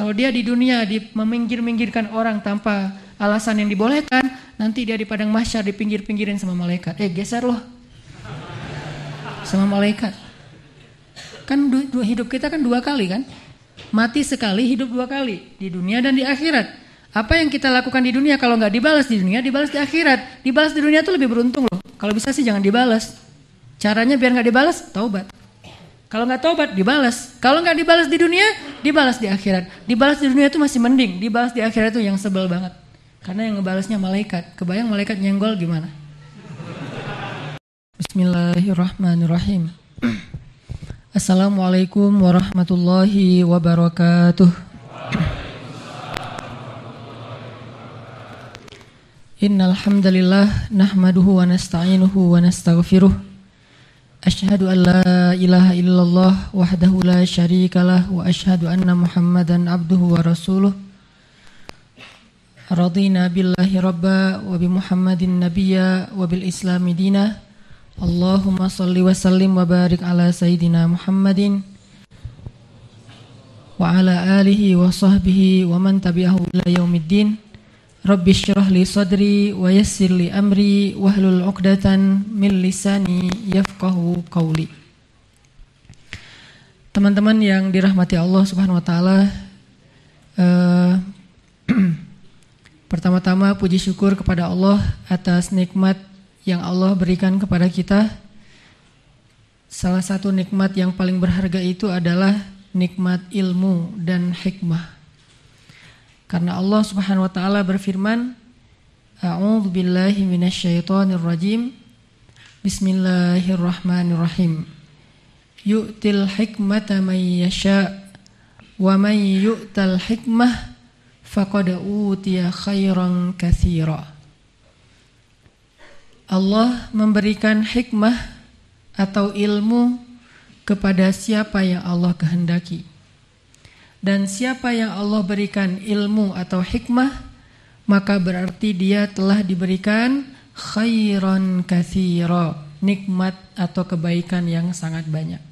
Kalau dia di dunia meminggir-minggirkan orang tanpa alasan yang dibolehkan, nanti dia di padang mahsyar dipinggir-pinggirin sama malaikat. Geser loh. Sama malaikat. Kan hidup kita kan 2 kali kan? Mati sekali, hidup 2 kali. Di dunia dan di akhirat. Apa yang kita lakukan di dunia kalau nggak dibalas di dunia, dibalas di akhirat. Dibalas di dunia itu lebih beruntung loh. Kalau bisa sih jangan dibalas. Caranya biar nggak dibalas, taubat. Kalau nggak taubat, dibalas. Kalau nggak dibalas di dunia, dibalas di akhirat. Dibalas di dunia itu masih mending. Dibalas di akhirat itu yang sebel banget. Karena yang ngebalasnya malaikat. Kebayang malaikat nyenggol gimana? Bismillahirrahmanirrahim. Assalamualaikum warahmatullahi wabarakatuh. Innal hamdalillah nahmaduhu wa nasta'inuhu wa nastaghfiruh. Asyhadu an la ilaha illallah wahdahu la syarikalah wa asyhadu anna Muhammadan abduhu wa rasuluh. Radina billahi rabba wa bi Muhammadin nabiyya wa bil islami dina. Allahumma salli wa sallim wa barik ala sayyidina Muhammadin wa ala alihi wa sahbihi wa man tabi'ahu ila yaumiddin. Rabbi syrah li sadri wa yassir li amri wahlul 'uqdatan min lisani yafqahu qawli. Teman-teman yang dirahmati Allah Subhanahu wa taala, pertama-tama puji syukur kepada Allah atas nikmat yang Allah berikan kepada kita. Salah satu nikmat yang paling berharga itu adalah nikmat ilmu dan hikmah. Karena Allah Subhanahu wa taala berfirman, A'udzu billahi minasyaitonir rajim. Bismillahirrahmanirrahim. Yu'til hikmata may yasha wa may yu'tal hikmah faqad utiya khairan katsira. Allah memberikan hikmah atau ilmu kepada siapa yang Allah kehendaki. Dan siapa yang Allah berikan ilmu atau hikmah, maka berarti dia telah diberikan khairan katsira, nikmat atau kebaikan yang sangat banyak.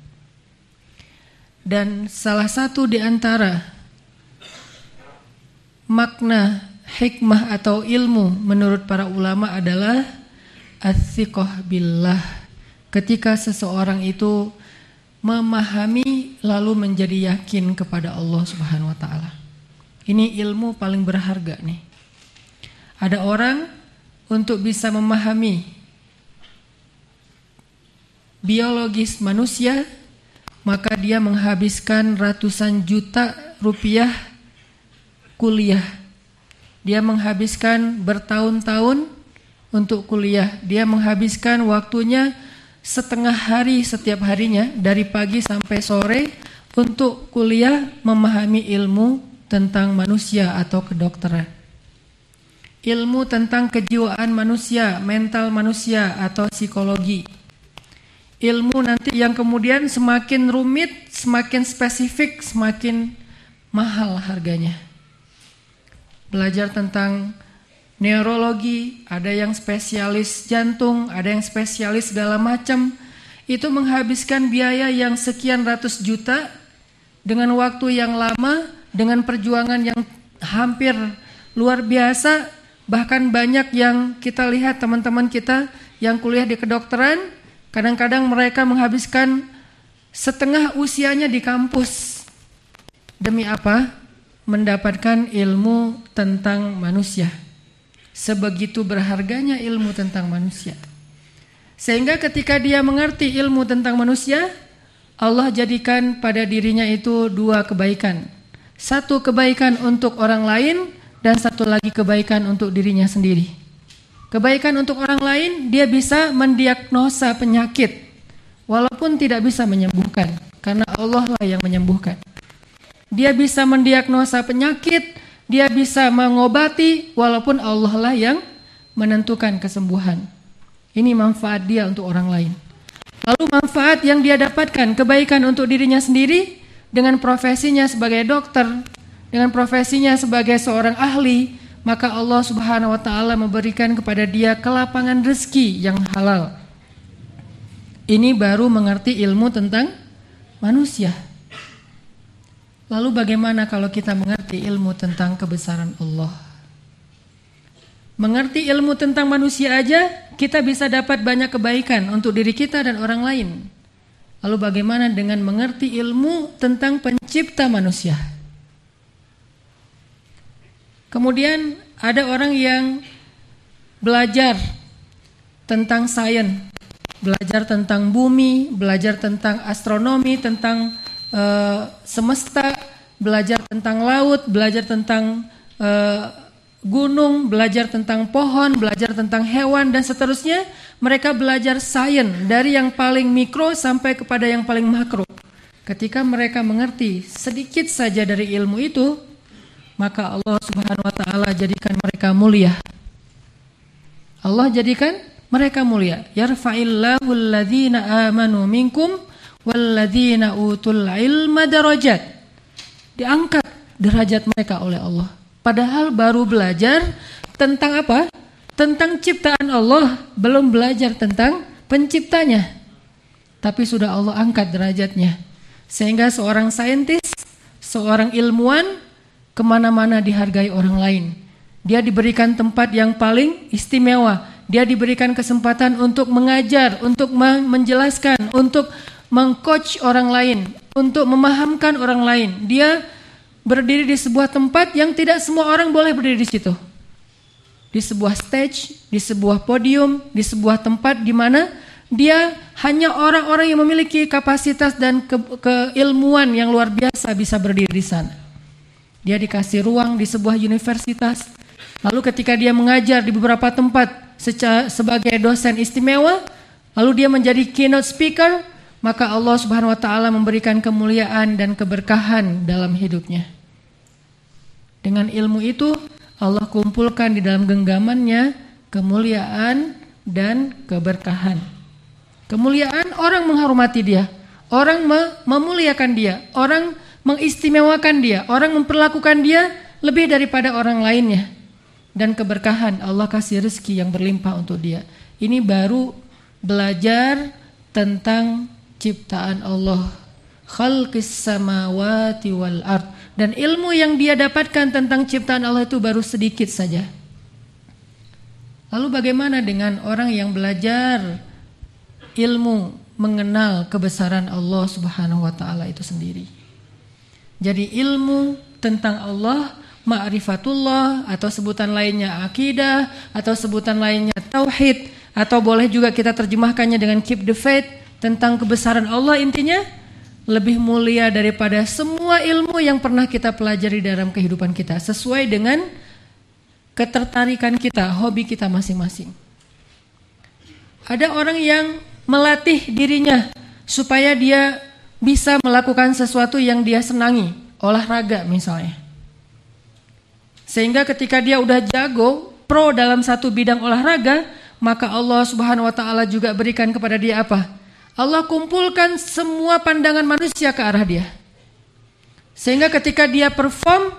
Dan salah satu di antara makna hikmah atau ilmu menurut para ulama adalah as-siqah billah. Ketika seseorang itu memahami lalu menjadi yakin kepada Allah Subhanahu wa taala. Ini ilmu paling berharga nih. Ada orang untuk bisa memahami biologis manusia, maka dia menghabiskan ratusan juta rupiah kuliah. Dia menghabiskan bertahun-tahun untuk kuliah. Dia menghabiskan waktunya setengah hari setiap harinya dari pagi sampai sore untuk kuliah memahami ilmu tentang manusia atau kedokteran. Ilmu tentang kejiwaan manusia, mental manusia atau psikologi. Ilmu nanti yang kemudian semakin rumit, semakin spesifik, semakin mahal harganya. Belajar tentang neurologi, ada yang spesialis jantung, ada yang spesialis segala macam. Itu menghabiskan biaya yang sekian ratus juta dengan waktu yang lama, dengan perjuangan yang hampir luar biasa. Bahkan banyak yang kita lihat teman-teman kita yang kuliah di kedokteran, kadang-kadang mereka menghabiskan setengah usianya di kampus. Demi apa? Mendapatkan ilmu tentang manusia. Sebegitu berharganya ilmu tentang manusia. Sehingga ketika dia mengerti ilmu tentang manusia, Allah jadikan pada dirinya itu 2 kebaikan. 1 kebaikan untuk orang lain dan 1 lagi kebaikan untuk dirinya sendiri. Kebaikan untuk orang lain, dia bisa mendiagnosa penyakit walaupun tidak bisa menyembuhkan, karena Allah lah yang menyembuhkan. Dia bisa mendiagnosa penyakit, dia bisa mengobati walaupun Allah lah yang menentukan kesembuhan. Ini manfaat dia untuk orang lain. Lalu manfaat yang dia dapatkan, kebaikan untuk dirinya sendiri dengan profesinya sebagai dokter, dengan profesinya sebagai seorang ahli, maka Allah Subhanahu wa taala memberikan kepada dia kelapangan rezeki yang halal. Ini baru mengerti ilmu tentang manusia. Lalu bagaimana kalau kita mengerti ilmu tentang kebesaran Allah? Mengerti ilmu tentang manusia aja, kita bisa dapat banyak kebaikan untuk diri kita dan orang lain. Lalu bagaimana dengan mengerti ilmu tentang pencipta manusia? Kemudian ada orang yang belajar tentang sains, belajar tentang bumi, belajar tentang astronomi, tentang semesta, belajar tentang laut, belajar tentang gunung, belajar tentang pohon, belajar tentang hewan dan seterusnya. Mereka belajar sains dari yang paling mikro sampai kepada yang paling makro. Ketika mereka mengerti sedikit saja dari ilmu itu, maka Allah Subhanahu wa taala jadikan mereka mulia. Allah jadikan mereka mulia. Yarfa'illahu alladhina amanu minkum walladzina utul ilma darajat. Diangkat derajat mereka oleh Allah. Padahal baru belajar tentang apa? Tentang ciptaan Allah, belum belajar tentang penciptanya. Tapi sudah Allah angkat derajatnya. Sehingga seorang saintis, seorang ilmuwan kemana-mana dihargai orang lain. Dia diberikan tempat yang paling istimewa. Dia diberikan kesempatan untuk mengajar, untuk menjelaskan, untuk mengcoach orang lain, untuk memahamkan orang lain. Dia berdiri di sebuah tempat yang tidak semua orang boleh berdiri di situ. Di sebuah stage, di sebuah podium, di sebuah tempat di mana dia hanya orang-orang yang memiliki kapasitas dan keilmuan yang luar biasa bisa berdiri di sana. Dia dikasih ruang di sebuah universitas. Lalu ketika dia mengajar di beberapa tempat sebagai dosen istimewa, lalu dia menjadi keynote speaker, maka Allah Subhanahu wa taala memberikan kemuliaan dan keberkahan dalam hidupnya. Dengan ilmu itu Allah kumpulkan di dalam genggamannya kemuliaan dan keberkahan. Kemuliaan, orang menghormati dia, orang memuliakan dia, orang mengistimewakan dia, orang memperlakukan dia lebih daripada orang lainnya. Dan keberkahan, Allah kasih rezeki yang berlimpah untuk dia. Ini baru belajar tentang ciptaan Allah, khalqis samawati wal ard. Dan ilmu yang dia dapatkan tentang ciptaan Allah itu baru sedikit saja. Lalu bagaimana dengan orang yang belajar ilmu mengenal kebesaran Allah Subhanahu wa taala itu sendiri? Jadi ilmu tentang Allah, ma'rifatullah, atau sebutan lainnya akidah, atau sebutan lainnya tauhid, atau boleh juga kita terjemahkannya dengan keep the faith, tentang kebesaran Allah. Intinya lebih mulia daripada semua ilmu yang pernah kita pelajari dalam kehidupan kita, sesuai dengan ketertarikan kita, hobi kita masing-masing. Ada orang yang melatih dirinya supaya dia bisa melakukan sesuatu yang dia senangi, olahraga misalnya. Sehingga ketika dia udah jago, pro dalam satu bidang olahraga, maka Allah Subhanahu wa taala juga berikan kepada dia apa? Allah kumpulkan semua pandangan manusia ke arah dia. Sehingga ketika dia perform,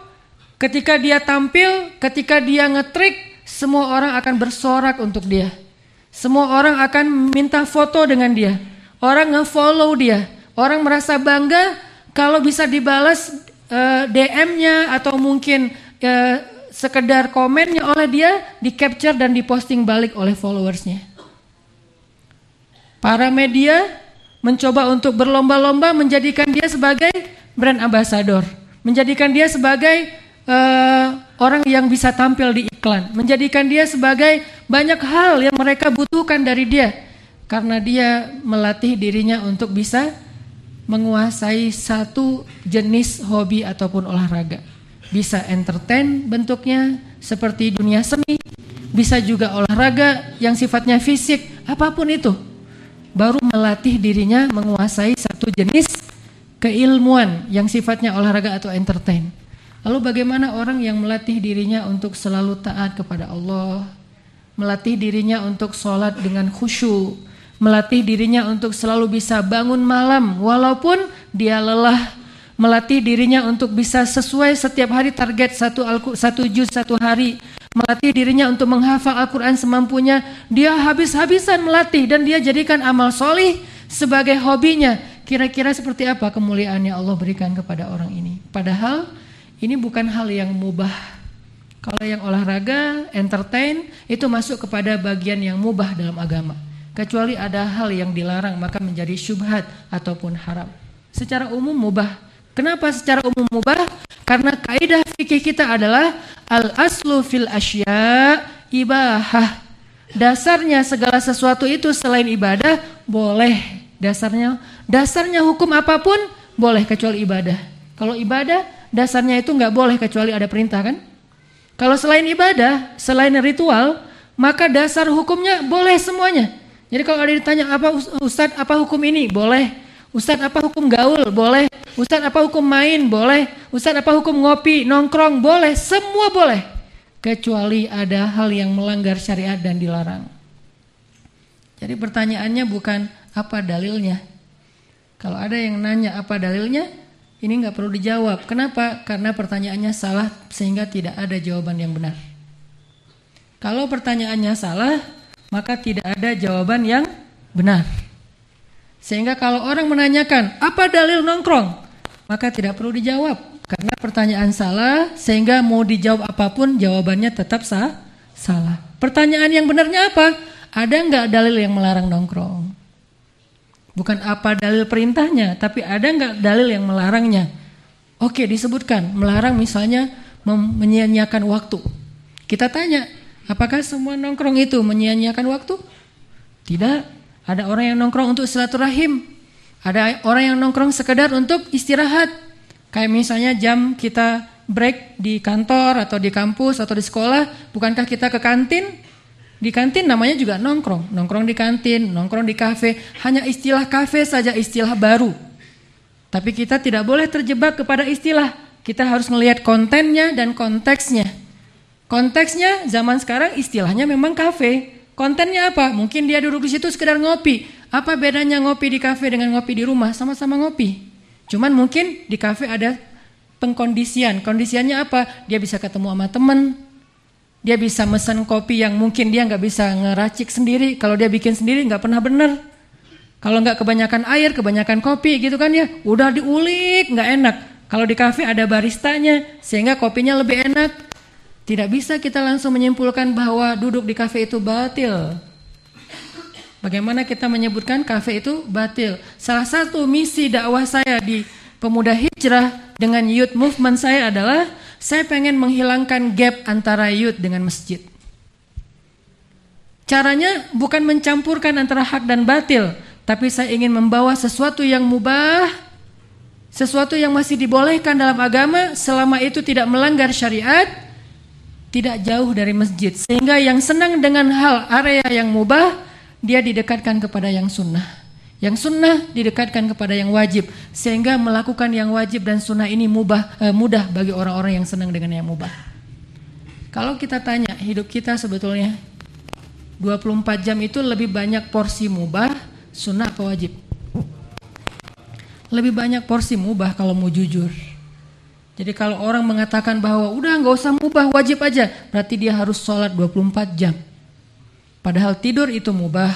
ketika dia tampil, ketika dia ngetrik, semua orang akan bersorak untuk dia. Semua orang akan minta foto dengan dia. Orang nge-follow dia. Orang merasa bangga kalau bisa dibalas DM-nya atau mungkin sekedar komennya oleh dia, di-capture dan diposting balik oleh followersnya. Para media mencoba untuk berlomba-lomba menjadikan dia sebagai brand ambassador, menjadikan dia sebagai orang yang bisa tampil di iklan, menjadikan dia sebagai banyak hal yang mereka butuhkan dari dia, karena dia melatih dirinya untuk bisa menguasai satu jenis hobi ataupun olahraga. Bisa entertain bentuknya seperti dunia seni, bisa juga olahraga yang sifatnya fisik, apapun itu. Baru melatih dirinya menguasai satu jenis keilmuan yang sifatnya olahraga atau entertain. Lalu bagaimana orang yang melatih dirinya untuk selalu taat kepada Allah, melatih dirinya untuk sholat dengan khusyuk, melatih dirinya untuk selalu bisa bangun malam walaupun dia lelah, melatih dirinya untuk bisa sesuai setiap hari target satu juz satu hari, melatih dirinya untuk menghafal Al-Quran semampunya. Dia habis-habisan melatih dan dia jadikan amal solih sebagai hobinya. Kira-kira seperti apa kemuliaan yang Allah berikan kepada orang ini? Padahal ini bukan hal yang mubah. Kalau yang olahraga, entertain, itu masuk kepada bagian yang mubah dalam agama. Kecuali ada hal yang dilarang, maka menjadi syubhat ataupun haram. Secara umum mubah. Kenapa secara umum mubah? Karena kaidah fikih kita adalah al-aslu fil asya ibahah. Dasarnya segala sesuatu itu selain ibadah boleh. Dasarnya hukum apapun boleh kecuali ibadah. Kalau ibadah dasarnya itu nggak boleh kecuali ada perintah kan? Kalau selain ibadah, selain ritual, maka dasar hukumnya boleh semuanya. Jadi kalau ada ditanya apa Ustadz apa hukum ini? Boleh. Ustadz apa hukum gaul? Boleh. Ustadz apa hukum main? Boleh. Ustadz apa hukum ngopi, nongkrong? Boleh. Semua boleh. Kecuali ada hal yang melanggar syariat dan dilarang. Jadi pertanyaannya bukan apa dalilnya. Kalau ada yang nanya apa dalilnya, ini nggak perlu dijawab. Kenapa? Karena pertanyaannya salah sehingga tidak ada jawaban yang benar. Kalau pertanyaannya salah, maka tidak ada jawaban yang benar. Sehingga kalau orang menanyakan apa dalil nongkrong, maka tidak perlu dijawab. Karena pertanyaan salah, sehingga mau dijawab apapun jawabannya tetap salah. Pertanyaan yang benarnya apa? Ada nggak dalil yang melarang nongkrong? Bukan apa dalil perintahnya, tapi ada nggak dalil yang melarangnya? Oke, disebutkan melarang misalnya menyia-nyiakan waktu. Kita tanya, apakah semua nongkrong itu menyia-nyiakan waktu? Tidak. Ada orang yang nongkrong untuk silaturahim. Ada orang yang nongkrong sekedar untuk istirahat. Kayak misalnya jam kita break di kantor atau di kampus atau di sekolah, bukankah kita ke kantin? Di kantin namanya juga nongkrong. Nongkrong di kantin, nongkrong di kafe. Hanya istilah kafe saja istilah baru. Tapi kita tidak boleh terjebak kepada istilah. Kita harus melihat kontennya dan konteksnya. Konteksnya zaman sekarang istilahnya memang kafe. Kontennya apa? Mungkin dia duduk di situ sekedar ngopi. Apa bedanya ngopi di kafe dengan ngopi di rumah? Sama-sama ngopi. Cuman mungkin di kafe ada pengkondisian. Kondisiannya apa? Dia bisa ketemu sama teman. Dia bisa mesen kopi yang mungkin dia nggak bisa ngeracik sendiri. Kalau dia bikin sendiri nggak pernah benar. Kalau nggak kebanyakan air, kebanyakan kopi gitu kan ya. Udah diulik, nggak enak. Kalau di kafe ada baristanya, sehingga kopinya lebih enak. Tidak bisa kita langsung menyimpulkan bahwa duduk di kafe itu batil. Bagaimana kita menyebutkan kafe itu batil? Salah satu misi dakwah saya di Pemuda Hijrah dengan youth movement saya adalah saya pengen menghilangkan gap antara youth dengan masjid. Caranya bukan mencampurkan antara hak dan batil, tapi saya ingin membawa sesuatu yang mubah, sesuatu yang masih dibolehkan dalam agama selama itu tidak melanggar syariat, tidak jauh dari masjid, sehingga yang senang dengan hal area yang mubah dia didekatkan kepada yang sunnah, yang sunnah didekatkan kepada yang wajib, sehingga melakukan yang wajib dan sunnah ini mudah bagi orang-orang yang senang dengan yang mubah. Kalau kita tanya hidup kita sebetulnya 24 jam itu lebih banyak porsi mubah, sunnah apa wajib? Lebih banyak porsi mubah kalau mau jujur. Jadi kalau orang mengatakan bahwa udah nggak usah mubah, wajib aja, berarti dia harus sholat 24 jam. Padahal tidur itu mubah,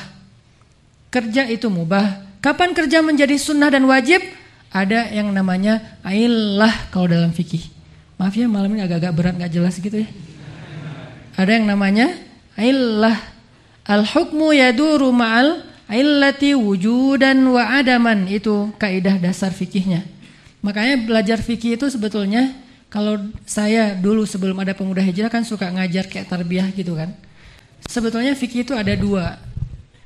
kerja itu mubah. Kapan kerja menjadi sunnah dan wajib? Ada yang namanya illah kalau dalam fikih. Maaf ya malam ini agak-agak berat, nggak jelas gitu ya. Ada yang namanya illah. Al-hukmu yaduru ma'al illati wujudan wa adaman. Itu kaidah dasar fikihnya. Makanya belajar fikih itu sebetulnya, kalau saya dulu sebelum ada Pemuda Hijrah kan suka ngajar kayak tarbiyah gitu kan. Sebetulnya fikih itu ada dua.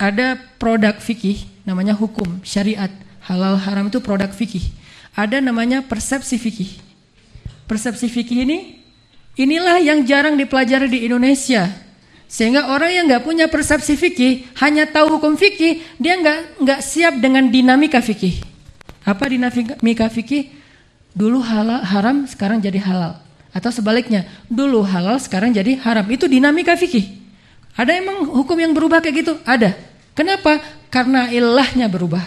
Ada produk fikih namanya hukum, syariat, halal haram itu produk fikih. Ada namanya persepsi fikih. Persepsi fikih inilah yang jarang dipelajari di Indonesia. Sehingga orang yang nggak punya persepsi fikih, hanya tahu hukum fikih, dia nggak siap dengan dinamika fikih. Apa dinamika fikih? Dulu haram, sekarang jadi halal. Atau sebaliknya, dulu halal, sekarang jadi haram. Itu dinamika fikih. Ada emang hukum yang berubah kayak gitu? Ada. Kenapa? Karena ilahnya berubah.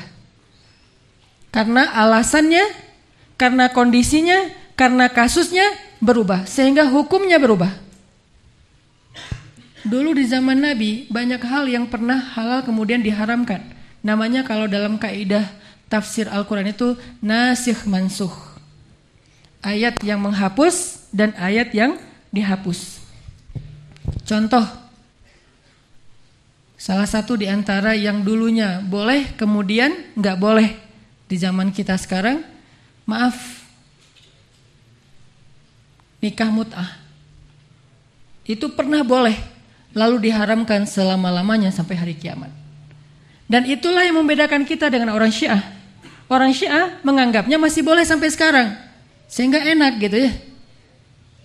Karena alasannya, karena kondisinya, karena kasusnya berubah. Sehingga hukumnya berubah. Dulu di zaman Nabi, banyak hal yang pernah halal kemudian diharamkan. Namanya kalau dalam kaidah tafsir Al-Quran itu nasikh mansukh. Ayat yang menghapus dan ayat yang dihapus. Contoh, salah satu di antara yang dulunya boleh kemudian nggak boleh di zaman kita sekarang, maaf, nikah mut'ah. Itu pernah boleh, lalu diharamkan selama-lamanya sampai hari kiamat. Dan itulah yang membedakan kita dengan orang Syiah. Orang Syiah menganggapnya masih boleh sampai sekarang, sehingga enak gitu ya.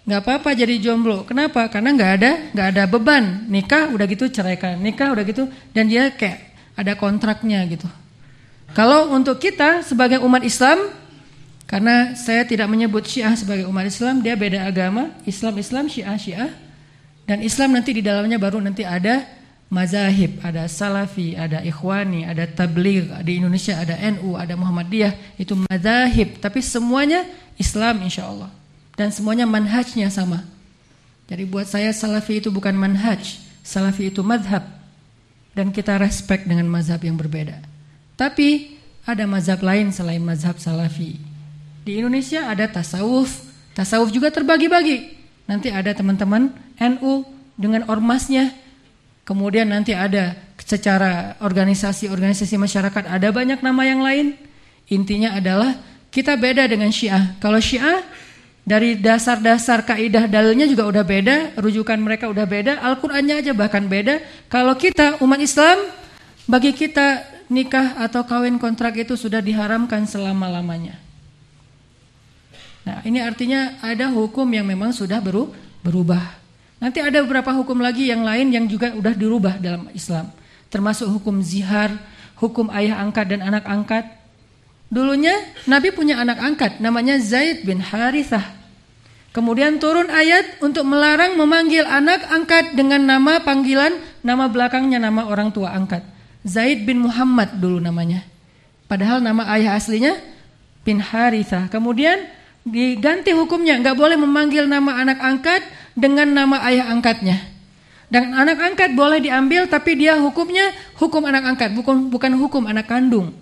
Nggak apa-apa jadi jomblo. Kenapa? Karena nggak ada beban. Nikah udah gitu ceraikan, nikah udah gitu, dan dia kayak ada kontraknya gitu. Kalau untuk kita sebagai umat Islam, karena saya tidak menyebut Syiah sebagai umat Islam, dia beda agama, Islam, Syiah. Dan Islam nanti di dalamnya baru nanti ada mazahib, ada Salafi, ada Ikhwani, ada Tabligh, di Indonesia ada NU, ada Muhammadiyah, itu mazahib, tapi semuanya Islam insya Allah. Dan semuanya manhajnya sama. Jadi buat saya Salafi itu bukan manhaj, Salafi itu madhab. Dan kita respect dengan mazhab yang berbeda. Tapi ada mazhab lain selain mazhab Salafi. Di Indonesia ada tasawuf, tasawuf juga terbagi-bagi. Nanti ada teman-teman NU dengan ormasnya. Kemudian nanti ada secara organisasi masyarakat ada banyak nama yang lain. Intinya adalah kita beda dengan Syiah. Kalau Syiah dari dasar-dasar kaidah dalilnya juga udah beda, rujukan mereka udah beda, Al-Qur'annya aja bahkan beda. Kalau kita umat Islam, bagi kita nikah atau kawin kontrak itu sudah diharamkan selama-lamanya. Nah, ini artinya ada hukum yang memang sudah berubah. Nanti ada beberapa hukum lagi yang lain yang juga udah dirubah dalam Islam. Termasuk hukum zihar, hukum ayah angkat dan anak angkat. Dulunya Nabi punya anak angkat namanya Zaid bin Harithah. Kemudian turun ayat untuk melarang memanggil anak angkat dengan nama panggilan, nama belakangnya nama orang tua angkat. Zaid bin Muhammad dulu namanya. Padahal nama ayah aslinya bin Harithah. Kemudian diganti hukumnya, nggak boleh memanggil nama anak angkat dengan nama ayah angkatnya. Dan anak angkat boleh diambil, tapi dia hukumnya hukum anak angkat, bukan hukum anak kandung.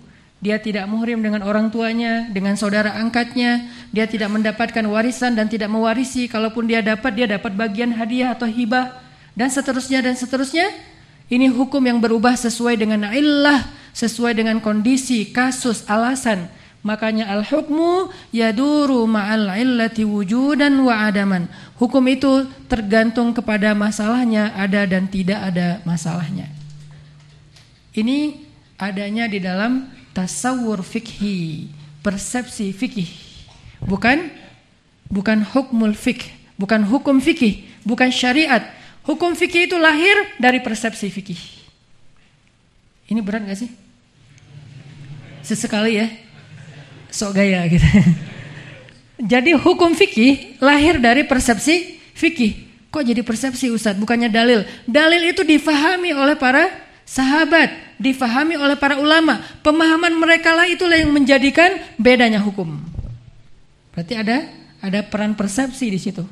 Dia tidak muhrim dengan orang tuanya, dengan saudara angkatnya. Dia tidak mendapatkan warisan dan tidak mewarisi. Kalaupun dia dapat bagian hadiah atau hibah. Dan seterusnya. Ini hukum yang berubah sesuai dengan illah, sesuai dengan kondisi, kasus, alasan. Makanya al-hukmu yaduru ma'al illati wujudan wa adaman. Hukum itu tergantung kepada masalahnya, ada dan tidak ada masalahnya. Ini adanya di dalam tasawur fikhi, persepsi fikih. Bukan hukmul fikih, bukan hukum fikih, bukan syariat. Hukum fikih itu lahir dari persepsi fikih. Ini berat gak sih? Sesekali ya. Sok gaya gitu. Jadi hukum fikih lahir dari persepsi fikih. Kok jadi persepsi Ustadz? Bukannya dalil. Dalil itu difahami oleh para sahabat, difahami oleh para ulama. Pemahaman mereka lah itulah yang menjadikan bedanya hukum. Berarti ada peran persepsi di situ.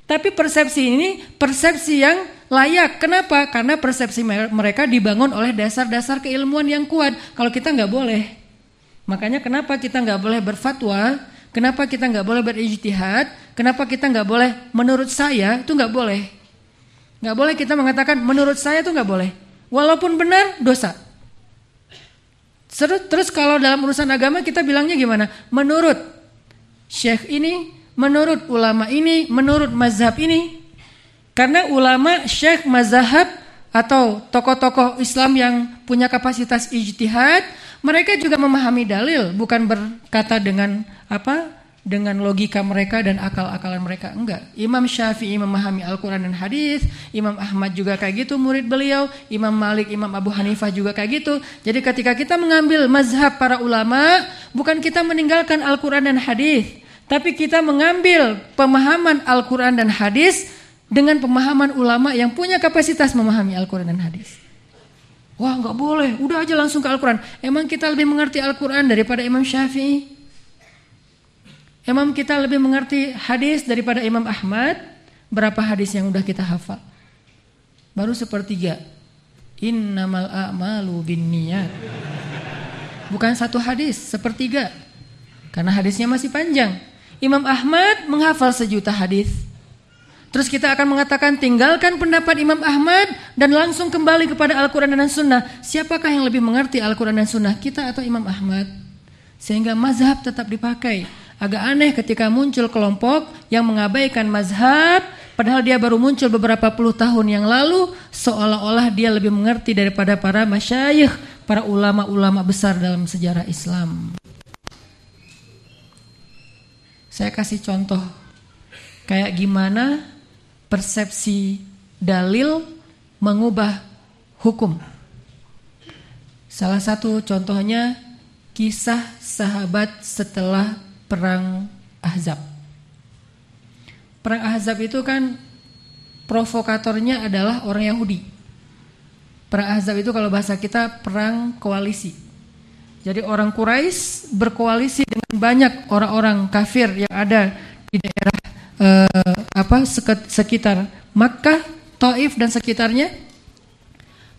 Tapi persepsi ini persepsi yang layak. Kenapa? Karena persepsi mereka dibangun oleh dasar-dasar keilmuan yang kuat. Kalau kita nggak boleh. Makanya kenapa kita nggak boleh berfatwa? Kenapa kita nggak boleh berijtihad? Kenapa kita nggak boleh menurut saya? Itu nggak boleh. Nggak boleh kita mengatakan menurut saya itu nggak boleh. Walaupun benar dosa. Terus kalau dalam urusan agama kita bilangnya gimana? Menurut syekh ini, menurut ulama ini, menurut mazhab ini. Karena ulama, syekh, mazhab atau tokoh-tokoh Islam yang punya kapasitas ijtihad, mereka juga memahami dalil, bukan berkata dengan dengan logika mereka dan akal-akalan mereka. Enggak. Imam Syafi'i memahami Al-Quran dan hadis, Imam Ahmad juga kayak gitu murid beliau, Imam Malik, Imam Abu Hanifah juga kayak gitu. Jadi ketika kita mengambil mazhab para ulama, bukan kita meninggalkan Al-Quran dan hadis, tapi kita mengambil pemahaman Al-Quran dan hadis dengan pemahaman ulama yang punya kapasitas memahami Al-Quran dan hadis. Wah, enggak boleh, udah aja langsung ke Al-Quran. Emang kita lebih mengerti Al-Quran daripada Imam Syafi'i? Emang kita lebih mengerti hadis daripada Imam Ahmad? Berapa hadis yang udah kita hafal? Baru 1/3. Innamal a'malu binniyat. Bukan satu hadis, sepertiga. Karena hadisnya masih panjang. Imam Ahmad menghafal 1.000.000 hadis. Terus kita akan mengatakan tinggalkan pendapat Imam Ahmad dan langsung kembali kepada Al-Quran dan Sunnah. Siapakah yang lebih mengerti Al-Quran dan Sunnah? Kita atau Imam Ahmad? Sehingga mazhab tetap dipakai. Agak aneh ketika muncul kelompok yang mengabaikan mazhab, padahal dia baru muncul beberapa puluh tahun yang lalu, seolah-olah dia lebih mengerti daripada para masyayikh, para ulama-ulama besar dalam sejarah Islam. Saya kasih contoh, kayak gimana persepsi dalil mengubah hukum. Salah satu contohnya kisah sahabat setelah perang Ahzab. Perang Ahzab itu kan provokatornya adalah orang Yahudi. Perang Ahzab itu kalau bahasa kita perang koalisi. Jadi orang Quraisy berkoalisi dengan banyak orang-orang kafir yang ada di daerah sekitar Makkah, Taif dan sekitarnya,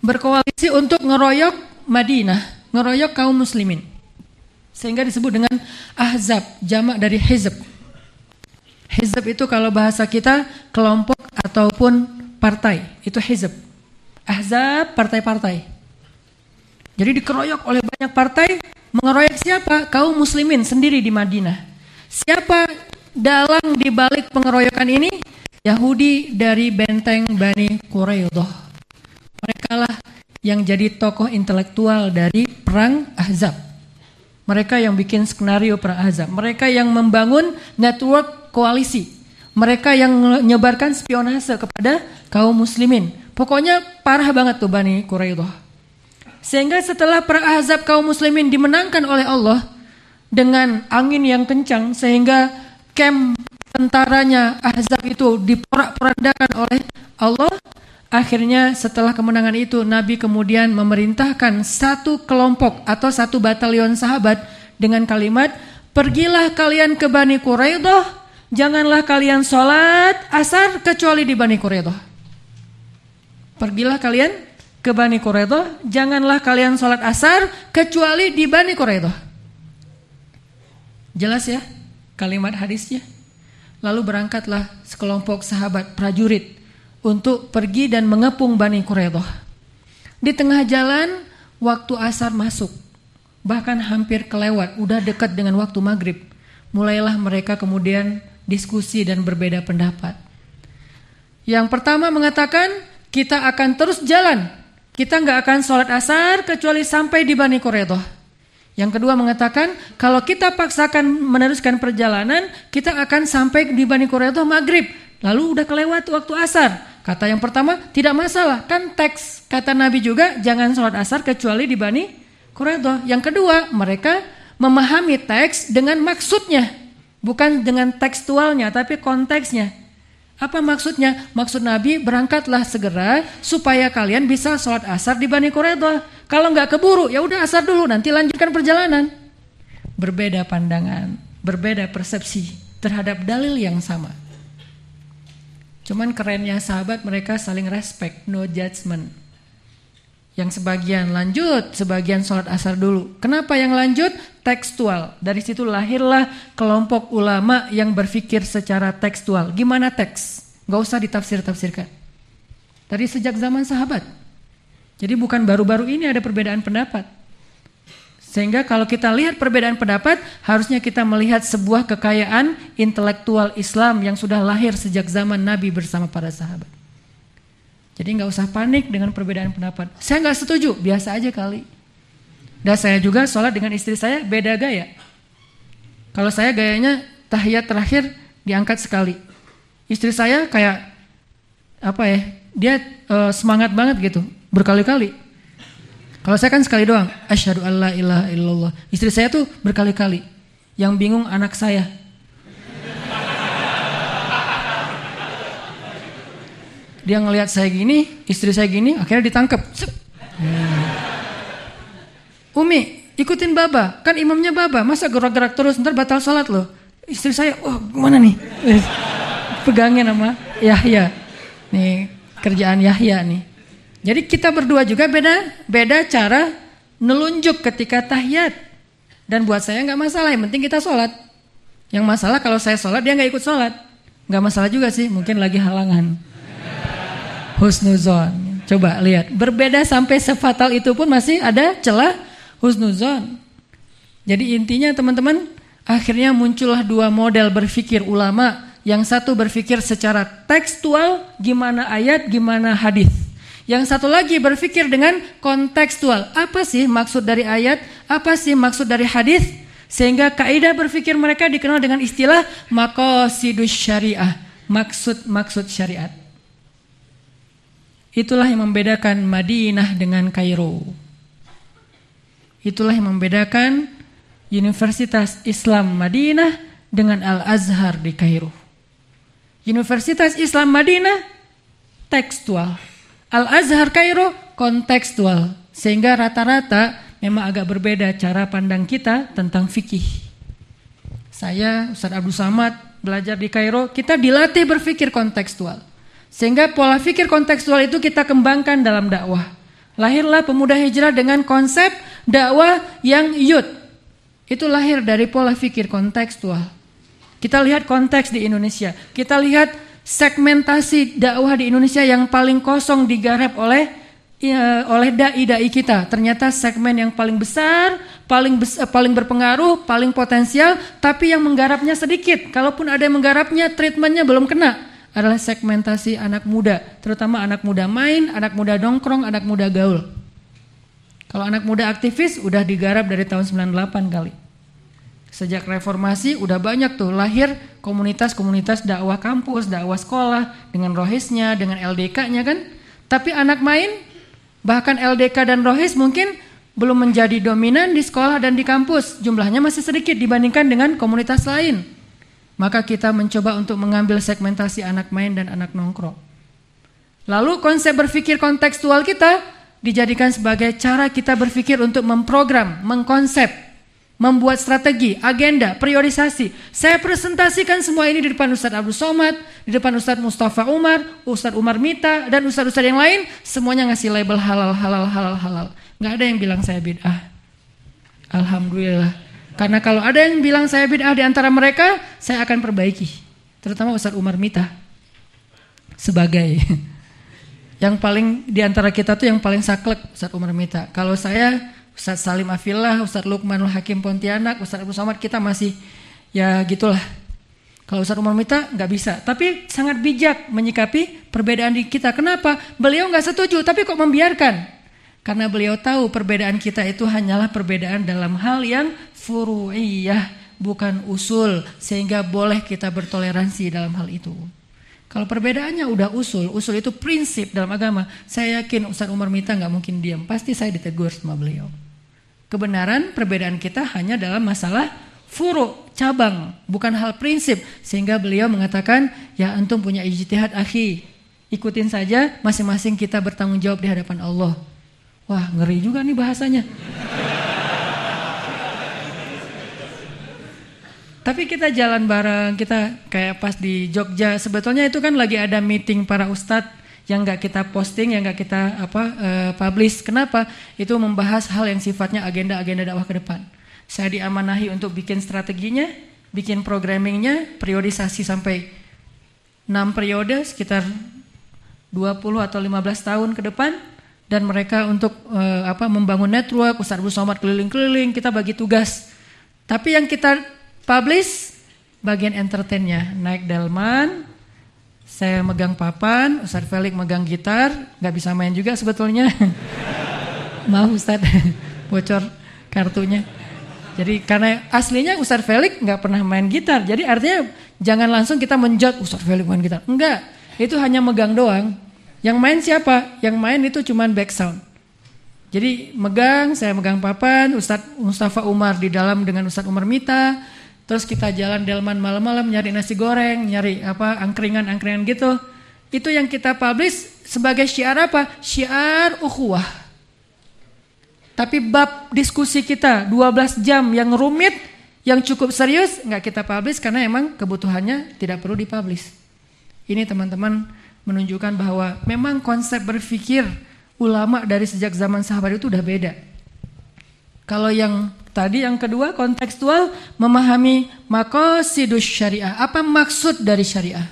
berkoalisi untuk ngeroyok Madinah, ngeroyok kaum muslimin. Sehingga disebut dengan Ahzab, jamak dari Hizb. Hizb itu kalau bahasa kita kelompok ataupun partai, itu Hizb. Ahzab, partai-partai. Jadi dikeroyok oleh banyak partai, mengeroyok siapa? Kaum muslimin sendiri di Madinah. Siapa dalang di balik pengeroyokan ini? Yahudi dari benteng Bani Quraidah. Mereka lah yang jadi tokoh intelektual dari perang Ahzab. Mereka yang bikin skenario perang Ahzab. Mereka yang membangun network koalisi. Mereka yang menyebarkan spionase kepada kaum muslimin. Pokoknya parah banget tuh Bani Quraidah. Sehingga setelah perang Ahzab kaum muslimin dimenangkan oleh Allah dengan angin yang kencang, sehingga camp tentaranya Ahzab itu diporak-porandakan oleh Allah. Akhirnya setelah kemenangan itu Nabi kemudian memerintahkan satu kelompok atau satu batalion sahabat dengan kalimat, pergilah kalian ke Bani Quraidah, janganlah kalian sholat asar kecuali di Bani Quraidah. Pergilah kalian ke Bani Quraidah, janganlah kalian sholat asar kecuali di Bani Quraidah. Jelas ya kalimat hadisnya. Lalu berangkatlah sekelompok sahabat prajurit untuk pergi dan mengepung Bani Quraidah. Di tengah jalan waktu asar masuk, bahkan hampir kelewat, udah dekat dengan waktu maghrib. Mulailah mereka kemudian diskusi dan berbeda pendapat. Yang pertama mengatakan kita akan terus jalan, kita gak akan sholat asar kecuali sampai di Bani Quraidah. Yang kedua mengatakan kalau kita paksakan meneruskan perjalanan, kita akan sampai di Bani Quraidah maghrib, lalu udah kelewat waktu asar. Kata yang pertama tidak masalah, kan teks kata Nabi juga jangan sholat asar kecuali di Bani Quraidah. Yang kedua mereka memahami teks dengan maksudnya, bukan dengan tekstualnya tapi konteksnya. Apa maksudnya? Maksud Nabi berangkatlah segera supaya kalian bisa sholat asar di Bani Quraidah. Kalau nggak keburu, ya udah asar dulu, nanti lanjutkan perjalanan. Berbeda pandangan, berbeda persepsi terhadap dalil yang sama. Cuman kerennya sahabat, mereka saling respect, no judgment. Yang sebagian lanjut, sebagian sholat asar dulu. Kenapa yang lanjut? Tekstual. Dari situ lahirlah kelompok ulama yang berpikir secara tekstual. Gimana teks? Gak usah ditafsir-tafsirkan. Dari sejak zaman sahabat. Jadi bukan baru-baru ini ada perbedaan pendapat. Sehingga kalau kita lihat perbedaan pendapat, harusnya kita melihat sebuah kekayaan intelektual Islam yang sudah lahir sejak zaman Nabi bersama para sahabat. Jadi gak usah panik dengan perbedaan pendapat. Saya gak setuju, biasa aja kali. Dan saya juga sholat dengan istri saya beda gaya. Kalau saya gayanya tahiyat terakhir diangkat sekali. Istri saya kayak dia semangat banget gitu, berkali-kali. Kalau saya kan sekali doang, asyhadu alla ilaha illallah. Istri saya tuh berkali-kali. Yang bingung anak saya. Dia ngelihat saya gini, istri saya gini, akhirnya ditangkap. Umi, ikutin Baba, kan imamnya Baba, masa gerak-gerak terus, ntar batal sholat loh. Istri saya, gimana nih? Pegangin sama Yahya. Nih, kerjaan Yahya nih. Jadi kita berdua juga beda cara nelunjuk ketika tahiyat. Dan buat saya nggak masalah, yang penting kita sholat. Yang masalah kalau saya sholat dia nggak ikut sholat, nggak masalah juga sih, mungkin lagi halangan. Husnuzon, coba lihat, berbeda sampai sefatal itu pun masih ada celah husnuzon. Jadi intinya teman-teman, akhirnya muncullah dua model berpikir ulama. Yang satu berpikir secara tekstual, gimana ayat, gimana hadis. Yang satu lagi berpikir dengan kontekstual. Apa sih maksud dari ayat? Apa sih maksud dari hadis? Sehingga kaidah berpikir mereka dikenal dengan istilah maqasidus syariah, maksud syariat. Itulah yang membedakan Madinah dengan Kairo. Itulah yang membedakan Universitas Islam Madinah dengan Al-Azhar di Kairo. Universitas Islam Madinah tekstual, Al-Azhar Kairo kontekstual, sehingga rata-rata memang agak berbeda cara pandang kita tentang fikih. Saya, Ustaz Abdul Samad, belajar di Kairo, kita dilatih berpikir kontekstual, sehingga pola pikir kontekstual itu kita kembangkan dalam dakwah. Lahirlah Pemuda Hijrah dengan konsep dakwah yang yud. Itu lahir dari pola pikir kontekstual. Kita lihat konteks di Indonesia. Kita lihat segmentasi dakwah di Indonesia yang paling kosong digarap oleh dai-dai kita. Ternyata segmen yang paling besar, paling berpengaruh, paling potensial, tapi yang menggarapnya sedikit. Kalaupun ada yang menggarapnya, treatmentnya belum kena. Adalah segmentasi anak muda, terutama anak muda main, anak muda nongkrong, anak muda gaul. Kalau anak muda aktivis udah digarap dari tahun 98 kali. Sejak reformasi udah banyak tuh lahir komunitas-komunitas dakwah kampus, dakwah sekolah dengan rohisnya, dengan LDK-nya kan. Tapi anak main, bahkan LDK dan rohis mungkin belum menjadi dominan di sekolah dan di kampus. Jumlahnya masih sedikit dibandingkan dengan komunitas lain. Maka kita mencoba untuk mengambil segmentasi anak main dan anak nongkrong. Lalu konsep berpikir kontekstual kita dijadikan sebagai cara kita berpikir untuk memprogram, mengkonsep, membuat strategi, agenda, priorisasi. Saya presentasikan semua ini di depan Ustaz Abdul Somad, di depan Ustaz Mustafa Umar, Ustaz Umar Mita, dan Ustaz-Ustaz yang lain. Semuanya ngasih label halal, halal, halal, halal. Gak ada yang bilang saya bid'ah. Alhamdulillah. Karena kalau ada yang bilang saya bid'ah di antara mereka, saya akan perbaiki. Terutama Ustaz Umar Mita. Sebagai yang paling di antara kita tuh yang paling saklek, Ustaz Umar Mita. Kalau saya, Ustaz Salim Afillah, Ustaz Lukmanul Hakim Pontianak, Ustaz Abdul Somad, kita masih ya gitulah. Kalau Ustaz Umar Mita nggak bisa, tapi sangat bijak menyikapi perbedaan di kita. Kenapa? Beliau nggak setuju, tapi kok membiarkan? Karena beliau tahu perbedaan kita itu hanyalah perbedaan dalam hal yang furu'iyah, bukan usul, sehingga boleh kita bertoleransi dalam hal itu. Kalau perbedaannya udah usul itu prinsip dalam agama. Saya yakin Ustaz Umar Mita nggak mungkin diam, pasti saya ditegur sama beliau. Kebenaran perbedaan kita hanya dalam masalah furu, cabang, bukan hal prinsip. Sehingga beliau mengatakan, ya antum punya ijtihad akhi, ikutin saja, masing-masing kita bertanggung jawab di hadapan Allah. Wah, ngeri juga nih bahasanya. Tapi kita jalan bareng, kita kayak pas di Jogja. Sebetulnya itu kan lagi ada meeting para ustadz yang nggak kita posting, yang nggak kita publish. Kenapa? Itu membahas hal yang sifatnya agenda-agenda dakwah ke depan. Saya diamanahi untuk bikin strateginya, bikin programmingnya, periodisasi sampai 6 periode, sekitar 20 atau 15 tahun ke depan. Dan mereka untuk membangun network, Ustaz Abdul Somad keliling-keliling, kita bagi tugas. Tapi yang kita publish bagian entertainnya, naik delman, saya megang papan, Ustaz Felix megang gitar, nggak bisa main juga sebetulnya. Maaf Ustaz, bocor kartunya. Jadi karena aslinya Ustaz Felix nggak pernah main gitar, jadi artinya jangan langsung kita menjudge Ustaz Felix main gitar. Enggak, itu hanya megang doang. Yang main siapa? Yang main itu cuman back sound. Jadi saya megang papan, Ustaz Mustafa Umar di dalam dengan Ustaz Umar Mita. Terus kita jalan delman malam-malam nyari nasi goreng, nyari angkringan-angkringan gitu. Itu yang kita publish sebagai syiar apa? Syiar ukhuwah. Tapi bab diskusi kita 12 jam yang rumit, yang cukup serius nggak kita publish karena emang kebutuhannya tidak perlu dipublish. Ini teman-teman menunjukkan bahwa memang konsep berpikir ulama dari sejak zaman sahabat itu udah beda. Kalau yang tadi yang kedua kontekstual, memahami maqasidus syariah. Apa maksud dari syariah?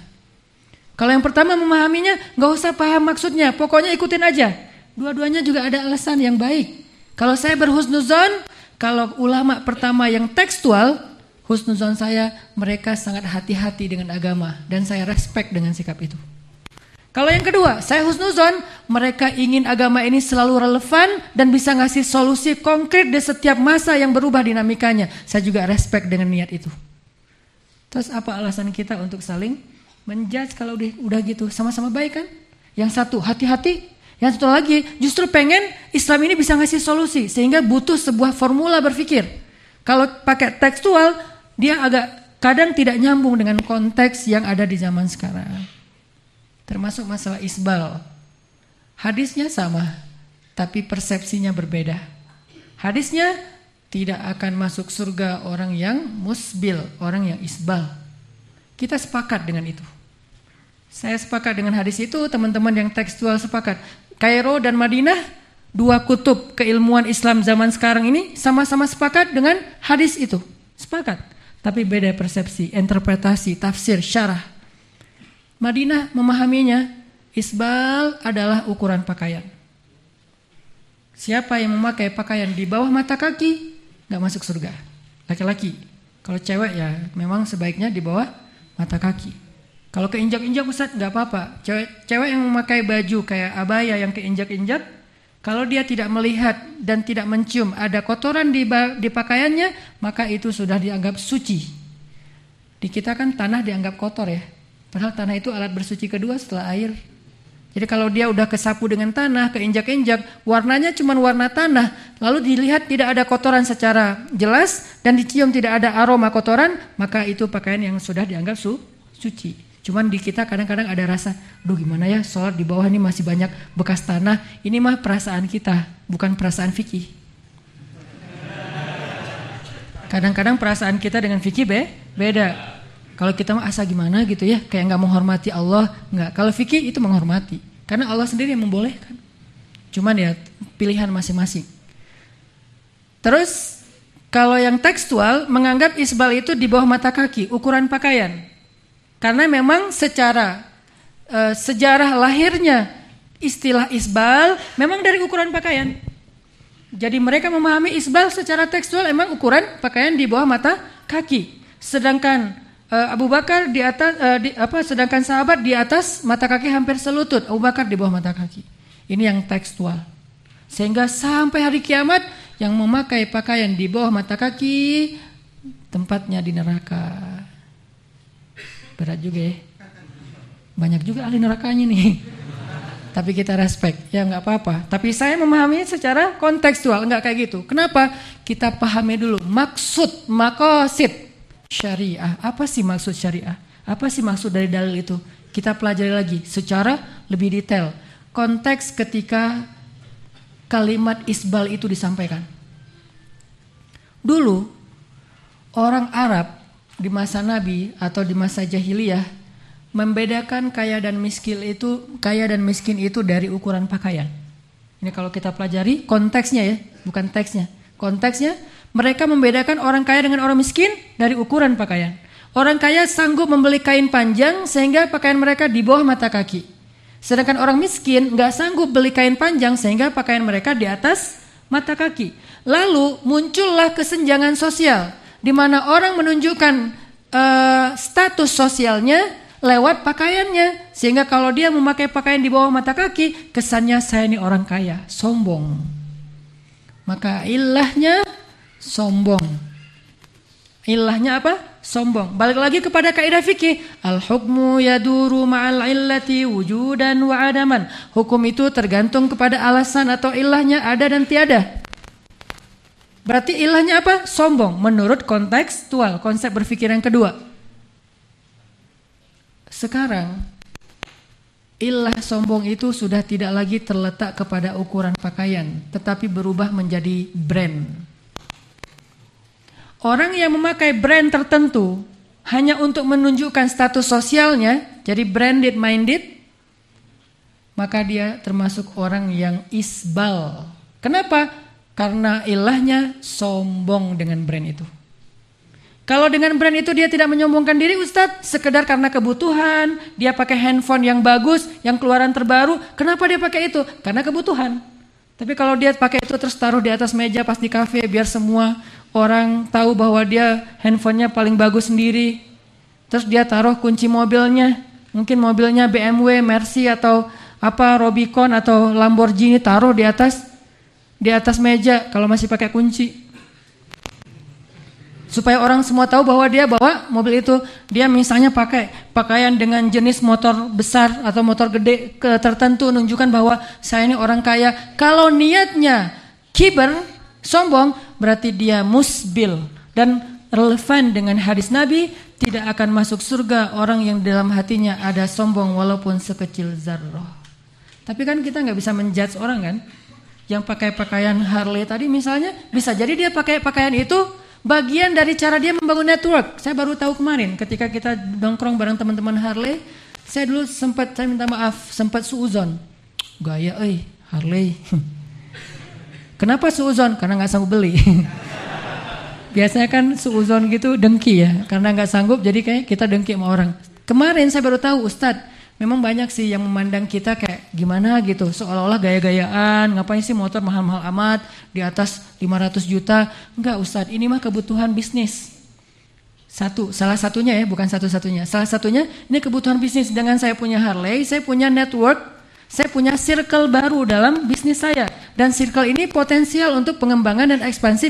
Kalau yang pertama memahaminya, nggak usah paham maksudnya, pokoknya ikutin aja. Dua-duanya juga ada alasan yang baik. Kalau saya berhusnuzon, kalau ulama pertama yang tekstual, husnuzon saya mereka sangat hati-hati dengan agama dan saya respect dengan sikap itu. Kalau yang kedua, saya husnuzon, mereka ingin agama ini selalu relevan dan bisa ngasih solusi konkret di setiap masa yang berubah dinamikanya. Saya juga respect dengan niat itu. Terus apa alasan kita untuk saling menjudge kalau udah gitu? Sama-sama baik kan? Yang satu hati-hati, yang satu lagi justru pengen Islam ini bisa ngasih solusi. Sehingga butuh sebuah formula berpikir. Kalau pakai tekstual, dia agak kadang tidak nyambung dengan konteks yang ada di zaman sekarang. Termasuk masalah isbal. Hadisnya sama, tapi persepsinya berbeda. Hadisnya tidak akan masuk surga orang yang musbil, orang yang isbal. Kita sepakat dengan itu. Saya sepakat dengan hadis itu, teman-teman yang tekstual sepakat. Kairo dan Madinah, dua kutub keilmuan Islam zaman sekarang ini sama-sama sepakat dengan hadis itu. Sepakat, tapi beda persepsi, interpretasi, tafsir, syarah. Madinah memahaminya, isbal adalah ukuran pakaian. Siapa yang memakai pakaian di bawah mata kaki, gak masuk surga. Laki-laki. Kalau cewek ya memang sebaiknya di bawah mata kaki. Kalau keinjak-injak Ustaz gak apa-apa. Cewek yang memakai baju kayak abaya yang keinjak-injak, kalau dia tidak melihat dan tidak mencium ada kotoran di pakaiannya, maka itu sudah dianggap suci. Di kita kan tanah dianggap kotor ya. Padahal tanah itu alat bersuci kedua setelah air. Jadi kalau dia udah kesapu dengan tanah, keinjak-injak, warnanya cuma warna tanah, lalu dilihat tidak ada kotoran secara jelas dan dicium tidak ada aroma kotoran, maka itu pakaian yang sudah dianggap suci. Cuman di kita kadang-kadang ada rasa, duh gimana ya sholat di bawah ini masih banyak bekas tanah. Ini mah perasaan kita, bukan perasaan fikih. Kadang-kadang perasaan kita dengan fikih beda. Kalau kita mah asa gimana gitu ya, kayak nggak menghormati Allah, nggak. Kalau fikih itu menghormati, karena Allah sendiri yang membolehkan. Cuman ya pilihan masing-masing. Terus kalau yang tekstual menganggap isbal itu di bawah mata kaki, ukuran pakaian. Karena memang secara sejarah lahirnya istilah isbal memang dari ukuran pakaian. Jadi mereka memahami isbal secara tekstual emang ukuran pakaian di bawah mata kaki. Sedangkan Abu Bakar di atas, sedangkan sahabat di atas mata kaki hampir selutut. Abu Bakar di bawah mata kaki. Ini yang tekstual. Sehingga sampai hari kiamat yang memakai pakaian di bawah mata kaki tempatnya di neraka. Berat juga ya. Banyak juga ahli nerakanya nih. Tapi kita respect, ya nggak apa-apa. Tapi saya memahaminya secara kontekstual, nggak kayak gitu. Kenapa? Kita pahami dulu maksud, maqasid syariah. Apa sih maksud syariah? Apa sih maksud dari dalil itu? Kita pelajari lagi secara lebih detail. Konteks ketika kalimat isbal itu disampaikan. Dulu orang Arab di masa Nabi atau di masa jahiliyah membedakan kaya dan miskin itu dari ukuran pakaian. Ini kalau kita pelajari konteksnya ya, bukan teksnya. Konteksnya mereka membedakan orang kaya dengan orang miskin dari ukuran pakaian. Orang kaya sanggup membeli kain panjang sehingga pakaian mereka di bawah mata kaki. Sedangkan orang miskin nggak sanggup beli kain panjang sehingga pakaian mereka di atas mata kaki. Lalu muncullah kesenjangan sosial di mana orang menunjukkan status sosialnya lewat pakaiannya. Sehingga kalau dia memakai pakaian di bawah mata kaki, kesannya saya ini orang kaya, sombong. Maka ilahnya sombong. Ilahnya apa? Sombong. Balik lagi kepada kaidah fikih, al-hukmu yaduru ma'al illati wujudan wa adaman. Hukum itu tergantung kepada alasan atau ilahnya ada dan tiada. Berarti ilahnya apa? Sombong menurut kontekstual, konsep berpikir yang kedua. Sekarang ilah sombong itu sudah tidak lagi terletak kepada ukuran pakaian, tetapi berubah menjadi brand. Orang yang memakai brand tertentu hanya untuk menunjukkan status sosialnya, jadi branded minded, maka dia termasuk orang yang isbal. Kenapa? Karena ilahnya sombong dengan brand itu. Kalau dengan brand itu dia tidak menyombongkan diri Ustadz, sekedar karena kebutuhan, dia pakai handphone yang bagus, yang keluaran terbaru, kenapa dia pakai itu? Karena kebutuhan. Tapi kalau dia pakai itu terus taruh di atas meja pas di kafe biar semua orang tahu bahwa dia handphonenya paling bagus sendiri. Terus dia taruh kunci mobilnya, mungkin mobilnya BMW, Mercy atau apa Rubicon atau Lamborghini, taruh di atas meja kalau masih pakai kunci. Supaya orang semua tahu bahwa dia bawa mobil itu. Dia misalnya pakai pakaian dengan jenis motor besar atau motor gede tertentu, menunjukkan bahwa saya ini orang kaya. Kalau niatnya kiber, sombong, berarti dia musbil. Dan relevan dengan hadis Nabi, tidak akan masuk surga orang yang dalam hatinya ada sombong walaupun sekecil zarrah. Tapi kan kita gak bisa menjudge orang kan. Yang pakai pakaian Harley tadi misalnya, bisa jadi dia pakai pakaian itu bagian dari cara dia membangun network. Saya baru tahu kemarin ketika kita nongkrong bareng teman-teman Harley. Saya dulu saya minta maaf, sempat suuzon. Gaya Harley. Kenapa suuzon? Karena gak sanggup beli. Biasanya kan suuzon gitu dengki ya. Karena gak sanggup jadi kayak kita dengki sama orang. Kemarin saya baru tahu Ustadz, memang banyak sih yang memandang kita kayak gimana gitu. Seolah-olah gaya-gayaan, ngapain sih motor mahal-mahal amat, di atas 500 juta. Enggak Ustadz, ini mah kebutuhan bisnis. Salah satunya ya, bukan satu-satunya. Salah satunya ini kebutuhan bisnis. Dengan saya punya Harley, saya punya network, saya punya circle baru dalam bisnis saya. Dan circle ini potensial untuk pengembangan dan ekspansi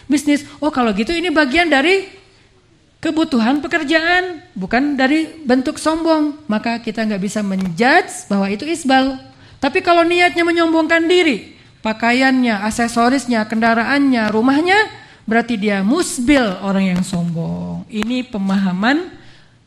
bisnis. Oh kalau gitu ini bagian dari kebutuhan pekerjaan, bukan dari bentuk sombong. Maka kita gak bisa menjudge bahwa itu isbal. Tapi kalau niatnya menyombongkan diri, pakaiannya, aksesorisnya, kendaraannya, rumahnya, berarti dia musbil, orang yang sombong. Ini pemahaman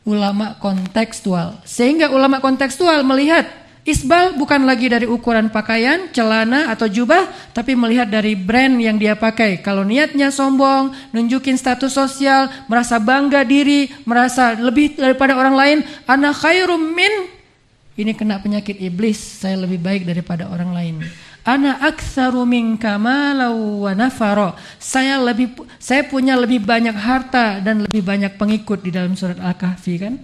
ulama kontekstual. Sehingga ulama kontekstual melihat isbal bukan lagi dari ukuran pakaian, celana atau jubah, tapi melihat dari brand yang dia pakai. Kalau niatnya sombong, nunjukin status sosial, merasa bangga diri, merasa lebih daripada orang lain, ana khairum min, ini kena penyakit iblis, saya lebih baik daripada orang lain. Ana aktsaru minka malau wa nafara, saya punya lebih banyak harta dan lebih banyak pengikut di dalam surat Al-Kahfi kan.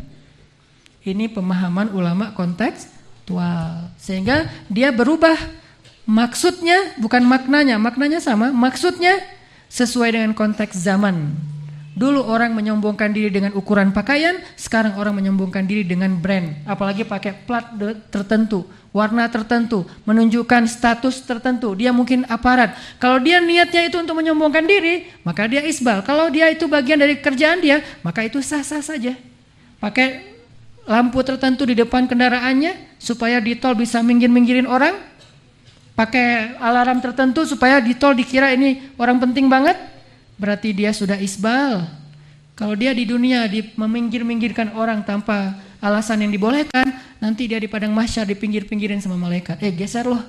Ini pemahaman ulama konteks. Sehingga dia berubah maksudnya, bukan maknanya sama, maksudnya sesuai dengan konteks zaman. Dulu orang menyombongkan diri dengan ukuran pakaian, sekarang orang menyombongkan diri dengan brand, apalagi pakai plat tertentu, warna tertentu, menunjukkan status tertentu. Dia mungkin aparat. Kalau dia niatnya itu untuk menyombongkan diri, maka dia isbal. Kalau dia itu bagian dari kerjaan dia, maka itu sah-sah saja. Pakai lampu tertentu di depan kendaraannya supaya di tol bisa minggir-minggirin orang. Pakai alarm tertentu supaya di tol dikira ini orang penting banget. Berarti dia sudah isbal. Kalau dia di dunia meminggir-minggirkan orang tanpa alasan yang dibolehkan, nanti dia di padang mahsyar dipinggir-pinggirin sama malaikat. Geser loh.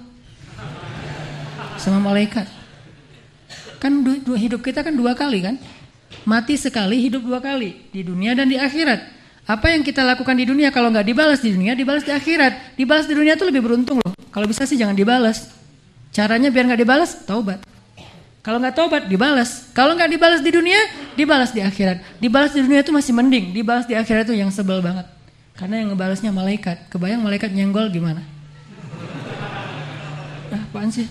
Sama malaikat. Kan hidup kita kan 2 kali kan? Mati sekali, hidup 2 kali. Di dunia dan di akhirat. Apa yang kita lakukan di dunia kalau nggak dibalas di dunia, dibalas di akhirat. Dibalas di dunia itu lebih beruntung loh. Kalau bisa sih jangan dibalas. Caranya biar nggak dibalas, taubat. Kalau nggak taubat, dibalas. Kalau nggak dibalas di dunia, dibalas di akhirat. Dibalas di dunia itu masih mending. Dibalas di akhirat itu yang sebel banget. Karena yang ngebalasnya malaikat. Kebayang malaikat nyenggol gimana? Apaan sih?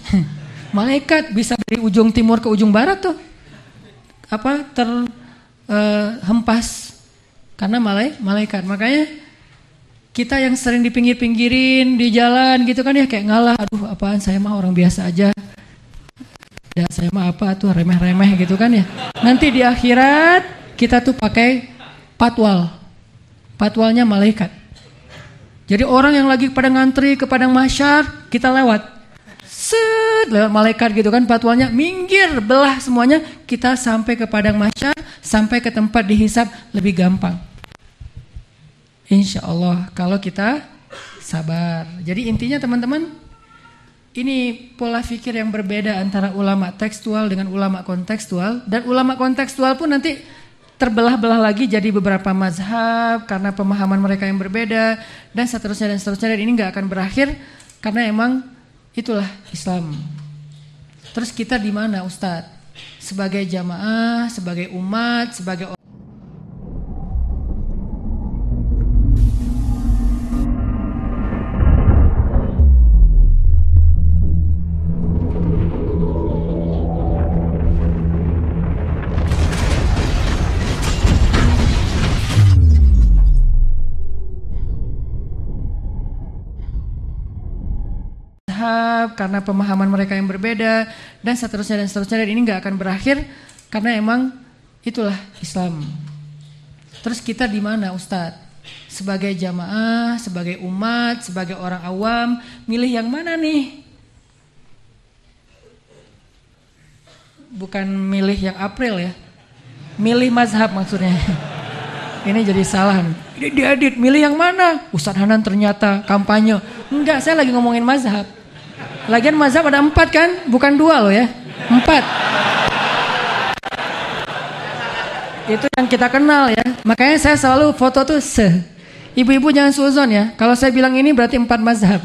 Malaikat bisa dari ujung timur ke ujung barat tuh. Terhempas. Karena malaikat. Makanya kita yang sering dipinggir-pinggirin di jalan gitu kan ya kayak ngalah. Aduh apaan, saya mah orang biasa aja. Ya saya mah apa tuh remeh-remeh gitu kan ya. Nanti di akhirat kita tuh pakai patwal. Patwalnya malaikat. Jadi orang yang lagi pada ngantri ke padang mahsyar, kita lewat. Lewat malaikat gitu kan, patwalnya minggir, belah semuanya, kita sampai ke padang mahsyar, sampai ke tempat dihisab lebih gampang. Insya Allah kalau kita sabar. Jadi intinya teman-teman, ini pola pikir yang berbeda antara ulama tekstual dengan ulama kontekstual. Dan ulama kontekstual pun nanti terbelah-belah lagi jadi beberapa mazhab karena pemahaman mereka yang berbeda. Dan seterusnya dan seterusnya. Dan ini gak akan berakhir karena emang itulah Islam. Terus kita di mana Ustadz? Sebagai jamaah, sebagai umat, sebagai karena pemahaman mereka yang berbeda dan seterusnya dan ini nggak akan berakhir karena emang itulah Islam. Terus kita di mana Ustadz? Sebagai jamaah, sebagai umat, sebagai orang awam, milih yang mana nih? Bukan milih yang April ya, milih mazhab maksudnya. Ini jadi salah. Ini diedit, milih yang mana? Ustadz Hanan ternyata kampanye. Enggak, saya lagi ngomongin mazhab. Lagian mazhab ada 4 kan? Bukan 2 loh ya. 4. Itu yang kita kenal ya. Makanya saya selalu foto tuh Ibu-ibu jangan suzon ya. Kalau saya bilang ini berarti 4 mazhab.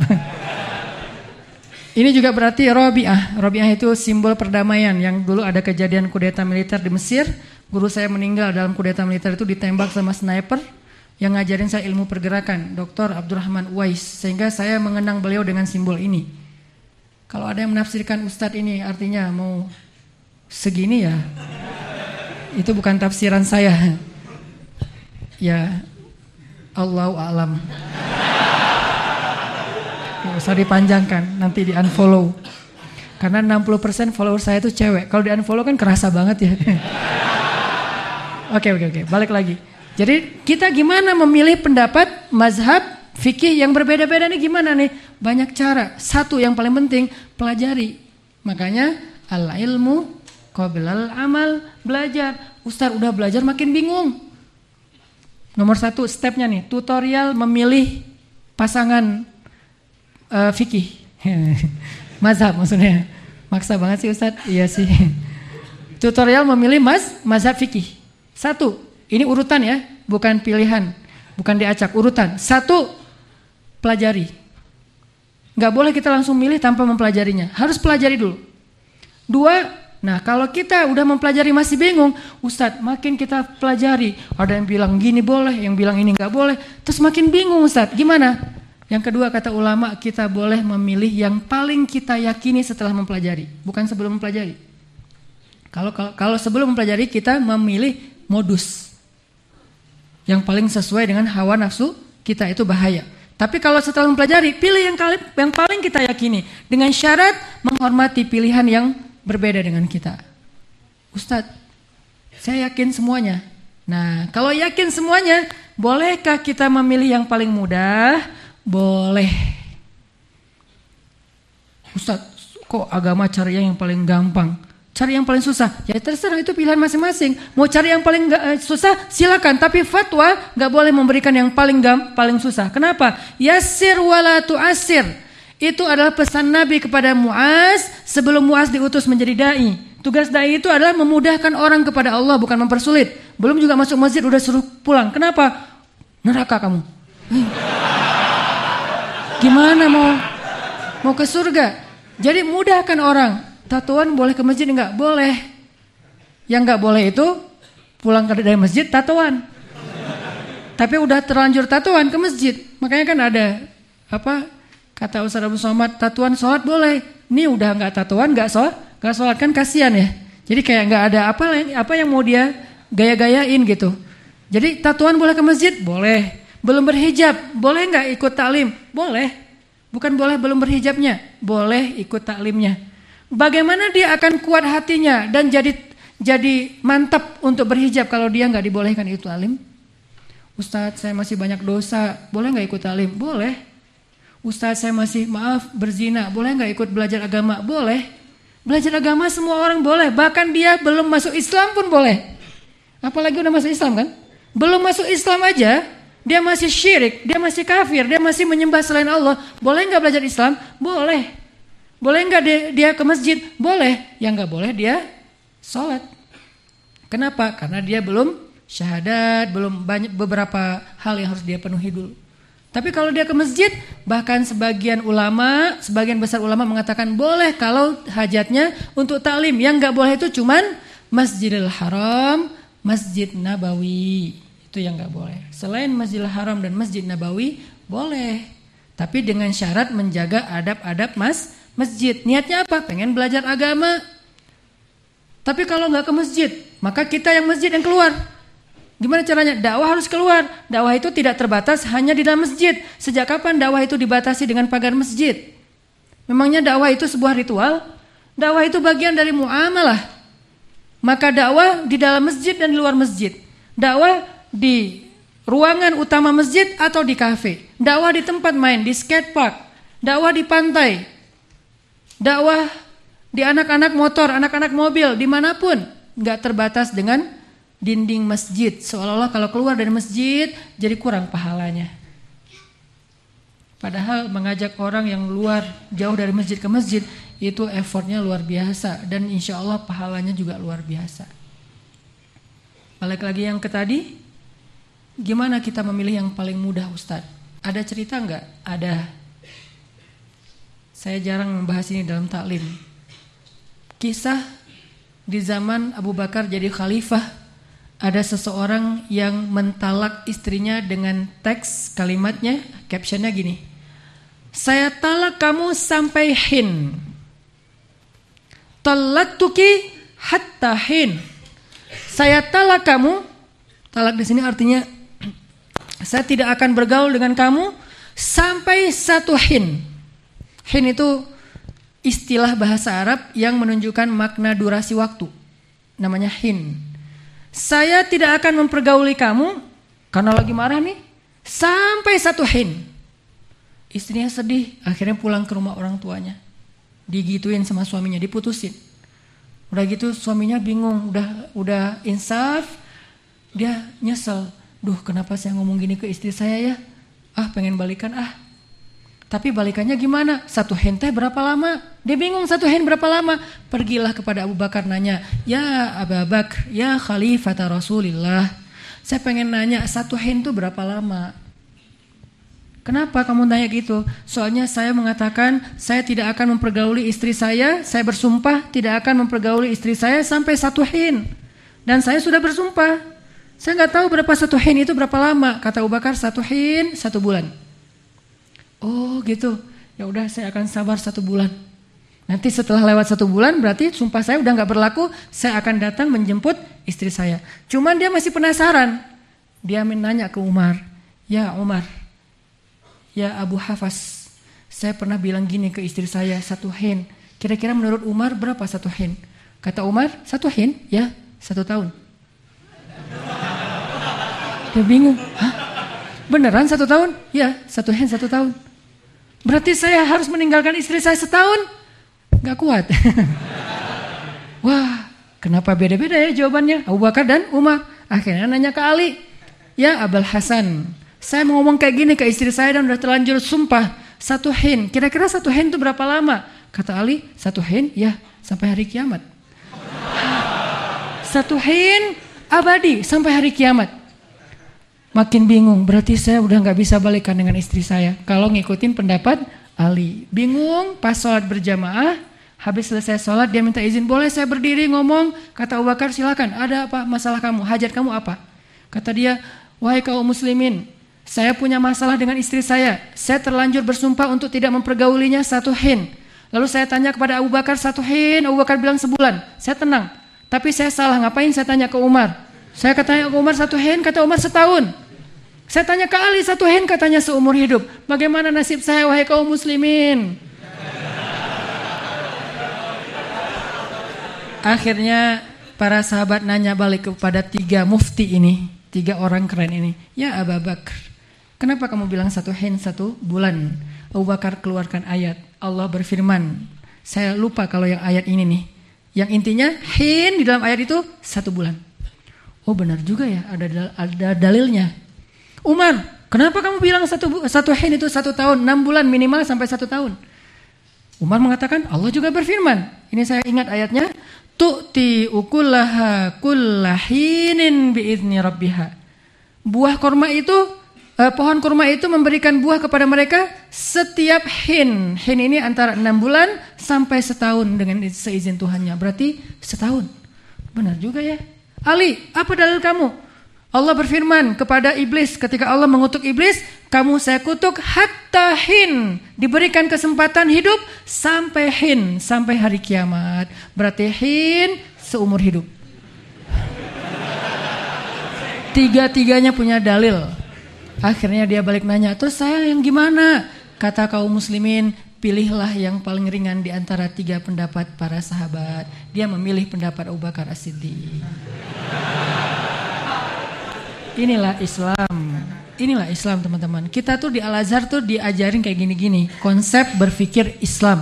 Ini juga berarti Robiah. Robiah itu simbol perdamaian. Yang dulu ada kejadian kudeta militer di Mesir. Guru saya meninggal dalam kudeta militer itu ditembak sama sniper. Yang ngajarin saya ilmu pergerakan, Dr. Abdurrahman Uwais. Sehingga saya mengenang beliau dengan simbol ini. Kalau ada yang menafsirkan Ustadz ini artinya mau segini ya, itu bukan tafsiran saya. Ya, Allahu a'lam. Nggak usah dipanjangkan, nanti di unfollow. Karena 60% follower saya itu cewek. Kalau di unfollow kan kerasa banget ya. Oke, balik lagi. Jadi kita gimana memilih pendapat mazhab fikih yang berbeda-beda nih gimana nih? Banyak cara. Satu yang paling penting, pelajari. Makanya al-ilmu qablal amal, belajar. Ustaz udah belajar makin bingung. Nomor 1 stepnya nih, tutorial memilih pasangan fikih. Mazhab maksudnya. Maksa banget sih Ustaz. Iya sih. Tutorial memilih mazhab fikih. 1, ini urutan ya, bukan pilihan. Bukan diacak, urutan. 1, pelajari. Gak boleh kita langsung milih tanpa mempelajarinya. Harus pelajari dulu. 2, nah kalau kita udah mempelajari masih bingung, Ustadz makin kita pelajari. Ada yang bilang gini boleh, yang bilang ini gak boleh. Terus makin bingung Ustadz, gimana? Yang kedua kata ulama, kita boleh memilih yang paling kita yakini setelah mempelajari. Bukan sebelum mempelajari. Kalau sebelum mempelajari kita memilih modus. Yang paling sesuai dengan hawa nafsu kita, itu bahaya. Tapi kalau setelah mempelajari, pilih yang paling kita yakini. Dengan syarat menghormati pilihan yang berbeda dengan kita. Ustadz, saya yakin semuanya. Nah, kalau yakin semuanya, bolehkah kita memilih yang paling mudah? Boleh. Ustadz, kok agama cari yang paling gampang? Cari yang paling susah, ya terserah, itu pilihan masing-masing. Mau cari yang paling susah, silakan. Tapi fatwa gak boleh memberikan yang paling susah. Kenapa? Yassir wala tu'assir. Itu adalah pesan Nabi kepada Muaz sebelum Muaz diutus menjadi da'i. Tugas da'i itu adalah memudahkan orang kepada Allah, bukan mempersulit. Belum juga masuk masjid udah suruh pulang. Kenapa? Neraka kamu. Gimana mau ke surga? Jadi mudahkan orang. Tatoan boleh ke masjid enggak? Boleh. Yang enggak boleh itu pulang dari masjid tatoan. Tapi udah terlanjur tatoan ke masjid. Makanya kan ada kata Ustaz Abu Somad, tatoan sholat boleh. Ini udah enggak tatoan, enggak sholat kan kasihan ya. Jadi kayak enggak ada apa yang mau dia gaya-gayain gitu. Jadi tatoan boleh ke masjid? Boleh. Belum berhijab, boleh enggak ikut taklim? Boleh. Bukan boleh belum berhijabnya, boleh ikut taklimnya. Bagaimana dia akan kuat hatinya dan jadi mantap untuk berhijab kalau dia nggak dibolehkan ikut taklim? Ustadz, saya masih banyak dosa, boleh nggak ikut taklim? Boleh. Ustadz, saya masih berzina, boleh nggak ikut belajar agama? Boleh. Belajar agama semua orang boleh, bahkan dia belum masuk Islam pun boleh. Apalagi udah masuk Islam kan? Belum masuk Islam aja, dia masih syirik, dia masih kafir, dia masih menyembah selain Allah. Boleh nggak belajar Islam? Boleh. Boleh nggak dia ke masjid? Boleh. Yang nggak boleh dia sholat. Kenapa? Karena dia belum syahadat, belum banyak beberapa hal yang harus dia penuhi dulu. Tapi kalau dia ke masjid, bahkan sebagian besar ulama mengatakan boleh kalau hajatnya untuk taklim. Yang nggak boleh itu cuman Masjidil Haram, Masjid Nabawi. Itu yang nggak boleh. Selain Masjidil Haram dan Masjid Nabawi, boleh. Tapi dengan syarat menjaga adab-adab masjid. Niatnya apa? Pengen belajar agama. Tapi kalau nggak ke masjid, maka kita yang masjid yang keluar. Gimana caranya? Dakwah harus keluar. Dakwah itu tidak terbatas hanya di dalam masjid. Sejak kapan dakwah itu dibatasi dengan pagar masjid? Memangnya dakwah itu sebuah ritual? Dakwah itu bagian dari muamalah. Maka dakwah di dalam masjid dan di luar masjid. Dakwah di ruangan utama masjid atau di kafe. Dakwah di tempat main, di skatepark. Dakwah di pantai. Dakwah di anak-anak motor, anak-anak mobil, dimanapun. Gak terbatas dengan dinding masjid, seolah-olah kalau keluar dari masjid jadi kurang pahalanya. Padahal mengajak orang yang luar jauh dari masjid ke masjid itu effortnya luar biasa dan insya Allah pahalanya juga luar biasa. Balik lagi yang ke tadi, gimana kita memilih yang paling mudah Ustadz? Ada cerita enggak? Ada. Saya jarang membahas ini dalam taklim. Kisah di zaman Abu Bakar jadi khalifah. Ada seseorang yang mentalak istrinya dengan teks kalimatnya, captionnya gini. Saya talak kamu sampai hin. Talaktuki hatta hin. Saya talak kamu. Talak di sini artinya saya tidak akan bergaul dengan kamu sampai satu hin. Hin itu istilah bahasa Arab yang menunjukkan makna durasi waktu. Namanya hin. Saya tidak akan mempergauli kamu karena lagi marah nih sampai satu hin. Istrinya sedih, akhirnya pulang ke rumah orang tuanya. Digituin sama suaminya, diputusin. Udah gitu suaminya bingung, udah insaf, dia nyesel. Duh, kenapa saya ngomong gini ke istri saya ya? Pengen balikan Tapi balikannya gimana? Satu hin teh berapa lama? Dia bingung satu hin berapa lama? Pergilah kepada Abu Bakar nanya, ya Abu Bakar, ya Khalifah Rasulillah. Saya pengen nanya satu hin itu berapa lama? Kenapa kamu nanya gitu? Soalnya saya mengatakan saya tidak akan mempergauli istri saya bersumpah tidak akan mempergauli istri saya sampai satu hin. Dan saya sudah bersumpah. Saya nggak tahu berapa satu hin itu berapa lama. Kata Abu Bakar satu hin 1 bulan. Oh gitu, ya udah saya akan sabar 1 bulan. Nanti setelah lewat 1 bulan berarti sumpah saya udah gak berlaku. Saya akan datang menjemput istri saya. Cuman dia masih penasaran. Dia menanya ke Umar, ya Umar, ya Abu Hafs, saya pernah bilang gini ke istri saya 1 hin. Kira-kira menurut Umar berapa 1 hin? Kata Umar 1 hin ya 1 tahun. Dia bingung, beneran 1 tahun? Ya 1 hin 1 tahun. Berarti saya harus meninggalkan istri saya setahun? Gak kuat. Wah, kenapa beda-beda ya jawabannya Abu Bakar dan Umar? Akhirnya nanya ke Ali. Ya Abul Hasan, saya mau ngomong kayak gini ke istri saya dan udah terlanjur sumpah 1 hin. Kira-kira 1 hin itu berapa lama? Kata Ali, 1 hin ya sampai hari kiamat. 1 hin abadi sampai hari kiamat. Makin bingung, berarti saya udah gak bisa balikan dengan istri saya kalau ngikutin pendapat Ali. Bingung, pas sholat berjamaah, habis selesai sholat dia minta izin, boleh saya berdiri ngomong? Kata Abu Bakar, silakan, ada apa masalah kamu, hajat kamu apa? Kata dia, wahai kaum muslimin, saya punya masalah dengan istri saya terlanjur bersumpah untuk tidak mempergaulinya 1 hin. Lalu saya tanya kepada Abu Bakar 1 hin, Abu Bakar bilang sebulan, saya tenang. Tapi saya salah, ngapain saya tanya ke Umar? Saya katanya ke Umar 1 hin, kata Umar setahun. Saya tanya ke Ali 1 hin, katanya seumur hidup. Bagaimana nasib saya wahai kaum muslimin? Akhirnya para sahabat nanya balik kepada 3 mufti ini, 3 orang keren ini. Ya Abu Bakar, kenapa kamu bilang 1 hin 1 bulan? Abu Bakar keluarkan ayat. Allah berfirman, saya lupa kalau yang ayat ini nih. Yang intinya hin di dalam ayat itu 1 bulan. Oh benar juga ya, ada dalilnya. Umar, kenapa kamu bilang satu hin itu 1 tahun, 6 bulan minimal sampai 1 tahun? Umar mengatakan Allah juga berfirman. Ini saya ingat ayatnya. Tu'ti ukulaha kullahinin biizni rabbiha. Buah korma itu pohon kurma itu memberikan buah kepada mereka setiap hin. Hin ini antara 6 bulan sampai setahun dengan seizin Tuhannya. Berarti setahun. Benar juga ya. Ali, apa dalil kamu? Allah berfirman kepada iblis ketika Allah mengutuk iblis, kamu saya kutuk hatta hin. Diberikan kesempatan hidup sampai hin, sampai hari kiamat. Berarti hin seumur hidup. Tiga-tiganya punya dalil. Akhirnya dia balik nanya, terus saya yang gimana? Kata kaum muslimin, pilihlah yang paling ringan di antara 3 pendapat para sahabat. Dia memilih pendapat Abu Bakar As-Siddiq. Inilah Islam. Inilah Islam teman-teman. Kita tuh di Al-Azhar tuh diajarin kayak gini-gini. Konsep berpikir Islam.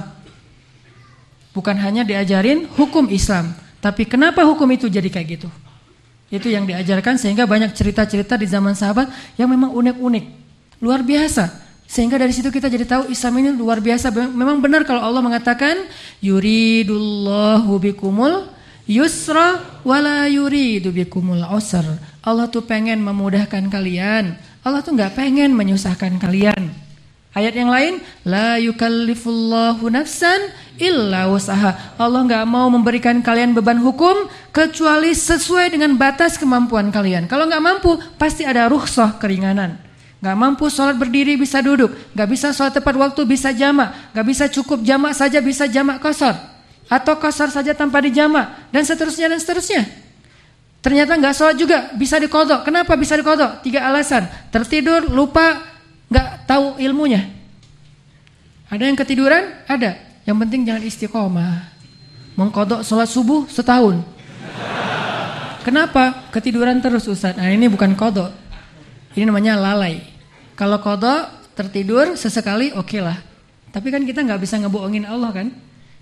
Bukan hanya diajarin hukum Islam. Tapi kenapa hukum itu jadi kayak gitu? Itu yang diajarkan sehingga banyak cerita-cerita di zaman sahabat yang memang unik-unik. Luar biasa. Sehingga dari situ kita jadi tahu Islam ini luar biasa. Memang benar kalau Allah mengatakan yuridullahu bikumul yusra wala yuridu bikumul usr. Allah tuh pengen memudahkan kalian. Allah tuh gak pengen menyusahkan kalian. Ayat yang lain, la yukallifullahu nafsan illa wusaha. Allah gak mau memberikan kalian beban hukum kecuali sesuai dengan batas kemampuan kalian. Kalau gak mampu, pasti ada rukhsah, keringanan. Gak mampu sholat berdiri bisa duduk, gak bisa sholat tepat waktu bisa jamak, gak bisa cukup jamak saja bisa jamak qashar, atau qashar saja tanpa dijamak, dan seterusnya dan seterusnya. Ternyata gak sholat juga bisa diqadha. Kenapa bisa diqadha? 3 alasan. Tertidur, lupa, gak tahu ilmunya. Ada yang ketiduran? Ada. Yang penting jangan istiqomah. Mengqadha sholat subuh setahun. Kenapa? Ketiduran terus Ustaz. Nah ini bukan qadha. Ini namanya lalai. Kalau qadha tertidur sesekali oke lah. Tapi kan kita gak bisa ngebohongin Allah kan.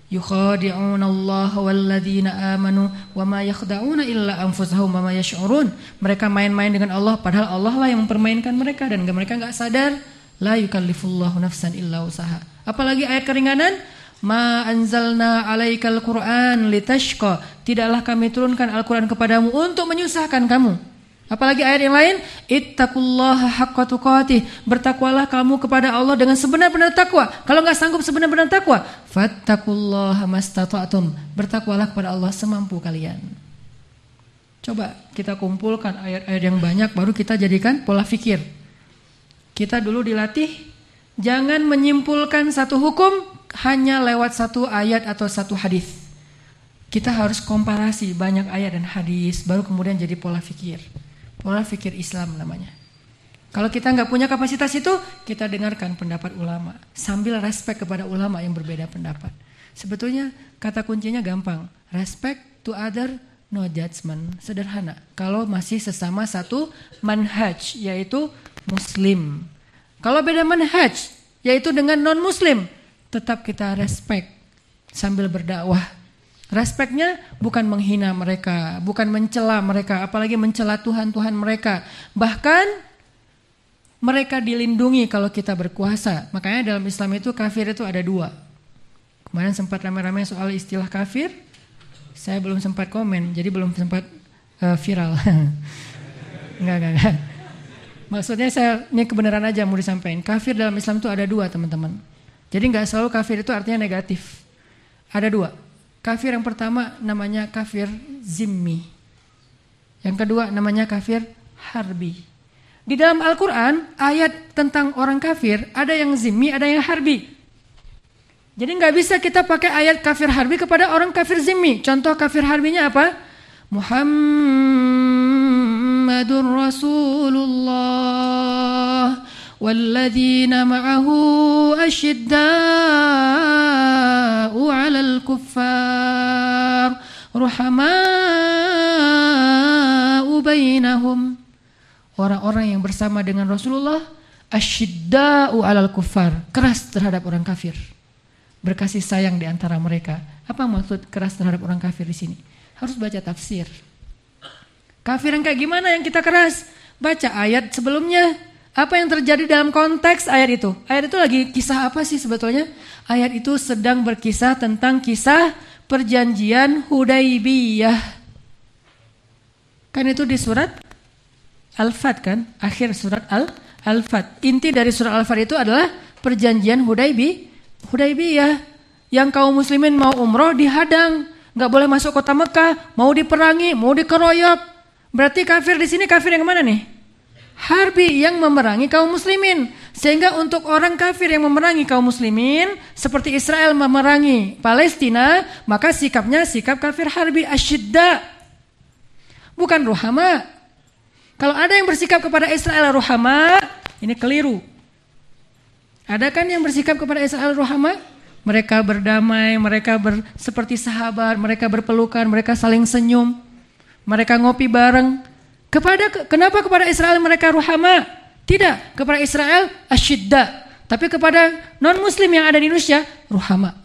Yukhadi'una Allah walladzina amanu wa ma yakhda'una illa anfusahum wa ma yash'urun. Mereka main-main dengan Allah padahal Allah lah yang mempermainkan mereka dan mereka enggak sadar. La yukallifullahu nafsan illa usaha. Apalagi ayat keringanan, ma anzalna 'alaikal Qur'an litashqa. Tidaklah kami turunkan Al-Qur'an kepadamu untuk menyusahkan kamu. Apalagi ayat yang lain, ittaqullaha haqqa tuqatih. Bertakwalah kamu kepada Allah dengan sebenar-benar takwa. Kalau enggak sanggup sebenar-benar takwa, fattaqullaha mastata'tum. Bertakwalah kepada Allah semampu kalian. Coba kita kumpulkan ayat-ayat yang banyak baru kita jadikan pola fikir. Kita dulu dilatih jangan menyimpulkan satu hukum hanya lewat satu ayat atau satu hadis. Kita harus komparasi banyak ayat dan hadis baru kemudian jadi pola fikir. Pola fikir Islam namanya. Kalau kita nggak punya kapasitas itu, kita dengarkan pendapat ulama sambil respect kepada ulama yang berbeda pendapat. Sebetulnya kata kuncinya gampang, respect to other, no judgment. Sederhana. Kalau masih sesama satu manhaj, yaitu Muslim. Kalau beda manhaj, yaitu dengan non Muslim, tetap kita respect sambil berdakwah. Respeknya bukan menghina mereka, bukan mencela mereka, apalagi mencela Tuhan-Tuhan mereka. Bahkan mereka dilindungi kalau kita berkuasa. Makanya dalam Islam itu kafir itu ada 2. Kemarin sempat ramai-ramai soal istilah kafir. Saya belum sempat komen, jadi belum sempat viral. Enggak. Maksudnya ini kebenaran aja mau disampaikan. Kafir dalam Islam itu ada 2 teman-teman. Jadi enggak selalu kafir itu artinya negatif. Ada 2. Kafir yang pertama namanya kafir zimmi. Yang kedua namanya kafir harbi. Di dalam Al-Quran ayat tentang orang kafir ada yang zimmi, ada yang harbi. Jadi gak bisa kita pakai ayat kafir harbi kepada orang kafir zimmi. Contoh kafir harbinya apa? Muhammadur Rasulullah walladzina ma'ahu asyidda'u 'alal kuffar ruhama'u bainahum. Orang-orang yang bersama dengan Rasulullah asyidda'u 'alal kuffar, keras terhadap orang kafir, berkasih sayang di antara mereka. Apa maksud keras terhadap orang kafir di sini? Harus baca tafsir. Kafir yang kayak gimana yang kita keras? Baca ayat sebelumnya. Apa yang terjadi dalam konteks ayat itu? Ayat itu lagi kisah apa sih sebetulnya? Ayat itu sedang berkisah tentang kisah perjanjian Hudaybiyah. Kan itu di surat Al-Fat kan? Akhir surat Al-Fath. Inti dari surah Al-Fath itu adalah perjanjian Hudaybiyah. Yang kaum muslimin mau umroh dihadang, nggak boleh masuk kota Mekah, mau diperangi, mau dikeroyok. Berarti kafir di sini kafir yang mana nih? Harbi, yang memerangi kaum muslimin. Sehingga untuk orang kafir yang memerangi kaum muslimin, seperti Israel memerangi Palestina, maka sikapnya sikap kafir harbi, asyidda, bukan ruhama. Kalau ada yang bersikap kepada Israel ruhama, ini keliru. Ada kan yang bersikap kepada Israel ruhama? Mereka berdamai, mereka seperti sahabat, mereka berpelukan, mereka saling senyum, mereka ngopi bareng. Kenapa kepada Israel mereka ruhama? Tidak, kepada Israel asyidda. Tapi kepada non-muslim yang ada di Indonesia, ruhama.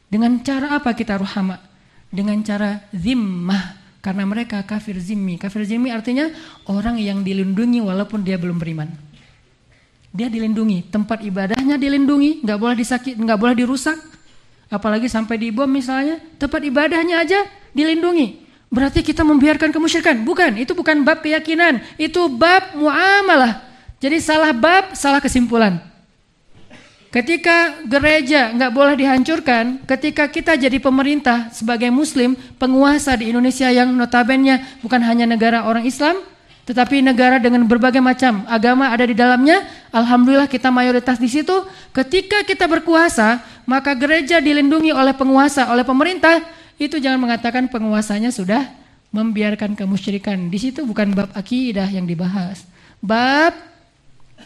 Dengan cara apa kita ruhama? Dengan cara zimmah. Karena mereka kafir zimmi. Kafir zimmi artinya orang yang dilindungi walaupun dia belum beriman. Dia dilindungi, tempat ibadahnya dilindungi, nggak boleh disakit, nggak boleh dirusak. Apalagi sampai dibom misalnya, tempat ibadahnya aja dilindungi. Berarti kita membiarkan kemusyrikan? Bukan, itu bukan bab keyakinan, itu bab muamalah. Jadi salah bab, salah kesimpulan. Ketika gereja nggak boleh dihancurkan, ketika kita jadi pemerintah sebagai muslim, penguasa di Indonesia yang notabene bukan hanya negara orang Islam, tetapi negara dengan berbagai macam agama ada di dalamnya, alhamdulillah kita mayoritas di situ. Ketika kita berkuasa, maka gereja dilindungi oleh penguasa, oleh pemerintah. Itu jangan mengatakan penguasanya sudah membiarkan kemusyrikan. Di situ bukan bab akidah yang dibahas, bab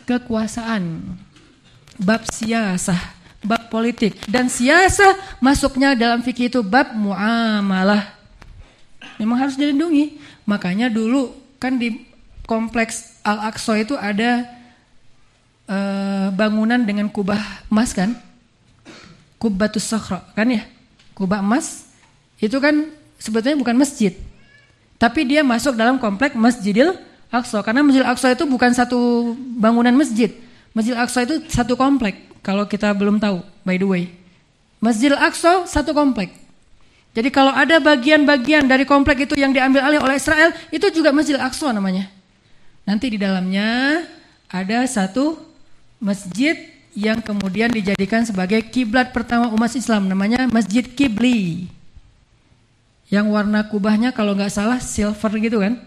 kekuasaan, bab siasah, bab politik. Dan siasah masuknya dalam fikih itu bab muamalah. Memang harus dilindungi. Makanya dulu kan di kompleks Al-Aqsa itu ada bangunan dengan kubah emas kan, Qubbatus Sakhra kan ya, kubah emas. Itu kan sebetulnya bukan masjid, tapi dia masuk dalam kompleks Masjidil Aqsa. Karena Masjidil Aqsa itu bukan satu bangunan masjid. Masjidil Aqsa itu satu kompleks. Kalau kita belum tahu, by the way, Masjidil Aqsa satu kompleks. Jadi kalau ada bagian-bagian dari kompleks itu yang diambil alih oleh Israel, itu juga Masjidil Aqsa namanya. Nanti di dalamnya ada satu masjid yang kemudian dijadikan sebagai kiblat pertama umat Islam, namanya Masjid Qibli. Yang warna kubahnya kalau nggak salah silver gitu kan.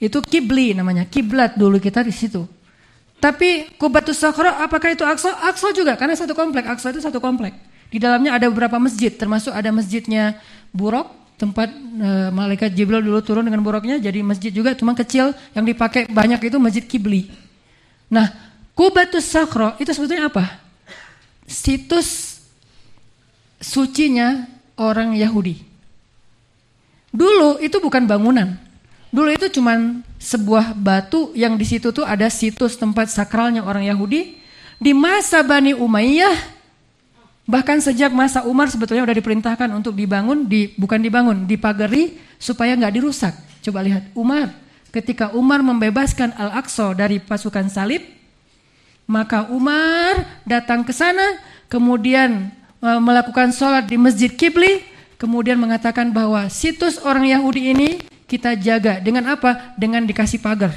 Itu Qibli namanya, kiblat dulu kita di situ. Tapi Qubbatus Sakhra apakah itu Aqsa? Aqsa juga karena satu komplek. Aqsa itu satu komplek. Di dalamnya ada beberapa masjid, termasuk ada masjidnya Buraq, tempat malaikat Jibril dulu turun dengan buraqnya, jadi masjid juga, cuma kecil, yang dipakai banyak itu Masjid Qibli. Nah, Qubbatus Sakhra itu sebetulnya apa? Situs sucinya orang Yahudi. Dulu itu bukan bangunan. Dulu itu cuma sebuah batu yang di situ tuh ada situs tempat sakralnya orang Yahudi. Di masa Bani Umayyah, bahkan sejak masa Umar sebetulnya udah diperintahkan untuk dibangun, bukan dibangun, dipagari supaya nggak dirusak. Coba lihat Umar, ketika Umar membebaskan Al-Aqsa dari pasukan salib, maka Umar datang ke sana, kemudian melakukan sholat di Masjid Qibli, kemudian mengatakan bahwa situs orang Yahudi ini kita jaga dengan apa? Dengan dikasih pagar.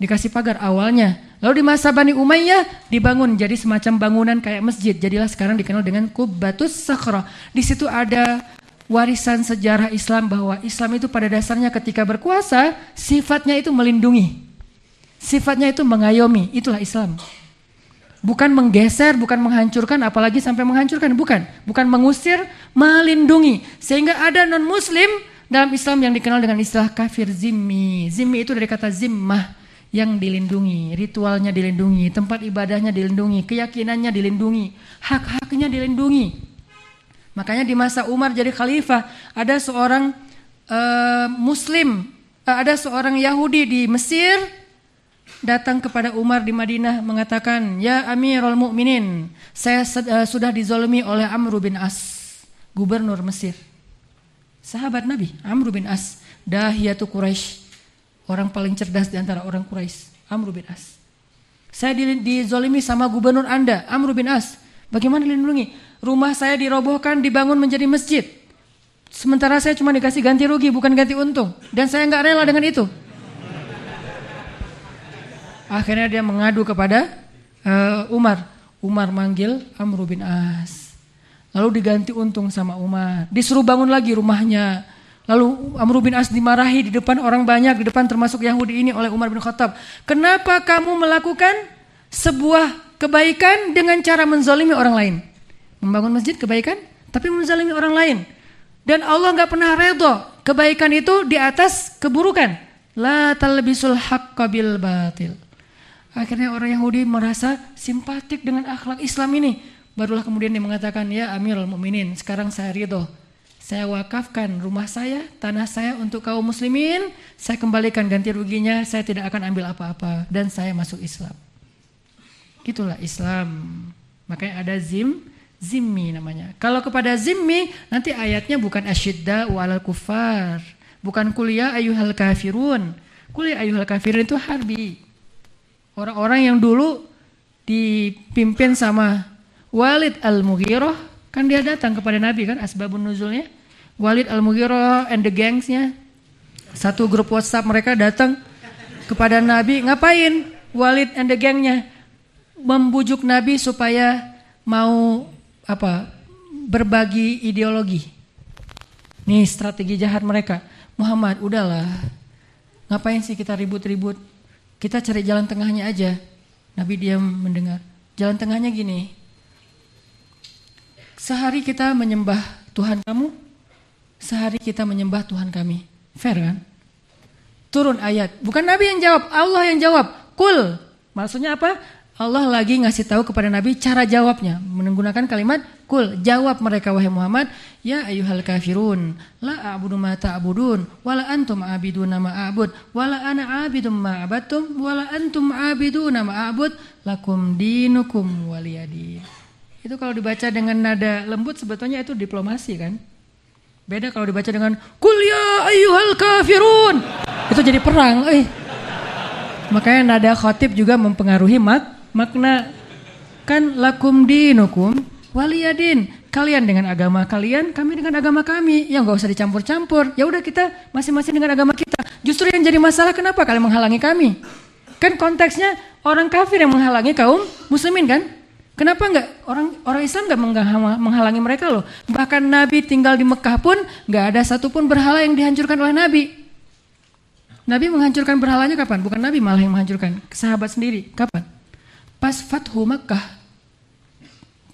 Dikasih pagar awalnya. Lalu di masa Bani Umayyah dibangun jadi semacam bangunan kayak masjid. Jadilah sekarang dikenal dengan Qubbatus Sakhra. Di situ ada warisan sejarah Islam bahwa Islam itu pada dasarnya ketika berkuasa sifatnya itu melindungi. Sifatnya itu mengayomi. Itulah Islam. Bukan menggeser, bukan menghancurkan, apalagi sampai menghancurkan, bukan. Bukan mengusir, melindungi. Sehingga ada non-muslim dalam Islam yang dikenal dengan istilah kafir zimmi. Zimmi itu dari kata zimmah, yang dilindungi, ritualnya dilindungi, tempat ibadahnya dilindungi, keyakinannya dilindungi, hak-haknya dilindungi. Makanya di masa Umar jadi khalifah, ada seorang muslim, ada seorang Yahudi di Mesir, datang kepada Umar di Madinah mengatakan, "Ya Amirul Mukminin, saya sudah dizolimi oleh Amr bin As, gubernur Mesir." Sahabat Nabi, Amr bin As, dahiyatu Quraisy, orang paling cerdas di antara orang Quraisy, Amr bin As. "Saya dizolimi sama gubernur Anda, Amr bin As. Bagaimana dilindungi? Rumah saya dirobohkan, dibangun menjadi masjid. Sementara saya cuma dikasih ganti rugi, bukan ganti untung. Dan saya nggak rela dengan itu." Akhirnya dia mengadu kepada Umar. Umar manggil Amr bin As. Lalu diganti untung sama Umar. Disuruh bangun lagi rumahnya. Lalu Amr bin As dimarahi di depan orang banyak, di depan termasuk Yahudi ini oleh Umar bin Khattab. Kenapa kamu melakukan sebuah kebaikan dengan cara menzalimi orang lain? Membangun masjid kebaikan, tapi menzalimi orang lain. Dan Allah gak pernah redha kebaikan itu di atas keburukan. La talbisul haqqa bil batil. Akhirnya orang Yahudi merasa simpatik dengan akhlak Islam ini. Barulah kemudian dia mengatakan, ya Amirul Mukminin, sekarang saya ridho. Saya wakafkan rumah saya, tanah saya untuk kaum muslimin. Saya kembalikan ganti ruginya, saya tidak akan ambil apa-apa. Dan saya masuk Islam. Itulah Islam. Makanya ada zimmi namanya. Kalau kepada zimmi, nanti ayatnya bukan asyidda wa'alal kufar. Bukan kuliah ayyuhal kafirun. Kuliah ayyuhal kafirun itu harbi. Orang-orang yang dulu dipimpin sama Walid al-Mughirah, kan dia datang kepada Nabi kan, asbabun nuzulnya. Walid al-Mughirah and the gangsnya. Satu grup WhatsApp mereka datang kepada Nabi. Ngapain Walid and the gangnya? Membujuk Nabi supaya mau berbagi ideologi. Nih strategi jahat mereka. Muhammad, udahlah. Ngapain sih kita ribut-ribut? Kita cari jalan tengahnya aja. Nabi diam mendengar. Jalan tengahnya gini. Sehari kita menyembah Tuhan kamu, sehari kita menyembah Tuhan kami. Fair kan? Turun ayat. Bukan Nabi yang jawab, Allah yang jawab. Kul. Maksudnya apa? Allah lagi ngasih tahu kepada Nabi cara jawabnya. Menggunakan kalimat kul. Jawab mereka wahai Muhammad. Ya ayyuhal kafirun. La a'budu ma ta'budun. Wala antum a'biduna ma a'bud. Wala ana a'bidum ma a'badtum. Wala antum a'biduna ma a'bud. Lakum dinukum waliyadin. Itu kalau dibaca dengan nada lembut sebetulnya itu diplomasi kan. Beda kalau dibaca dengan kul ya ayyuhal kafirun. Itu jadi perang. Makanya nada khotib juga mempengaruhi makna. Kan lakum dinukum waliyadin. Kalian dengan agama kalian, kami dengan agama kami. Ya gak usah dicampur-campur. Ya udah kita masing-masing dengan agama kita. Justru yang jadi masalah kenapa kalian menghalangi kami? Kan konteksnya orang kafir yang menghalangi kaum muslimin kan? Kenapa enggak orang Islam enggak menghalangi mereka loh? Bahkan Nabi tinggal di Mekah pun enggak ada satupun berhala yang dihancurkan oleh Nabi. Nabi menghancurkan berhalanya kapan? Bukan Nabi malah yang menghancurkan. Sahabat sendiri. Kapan? Pas Fathu Mekah.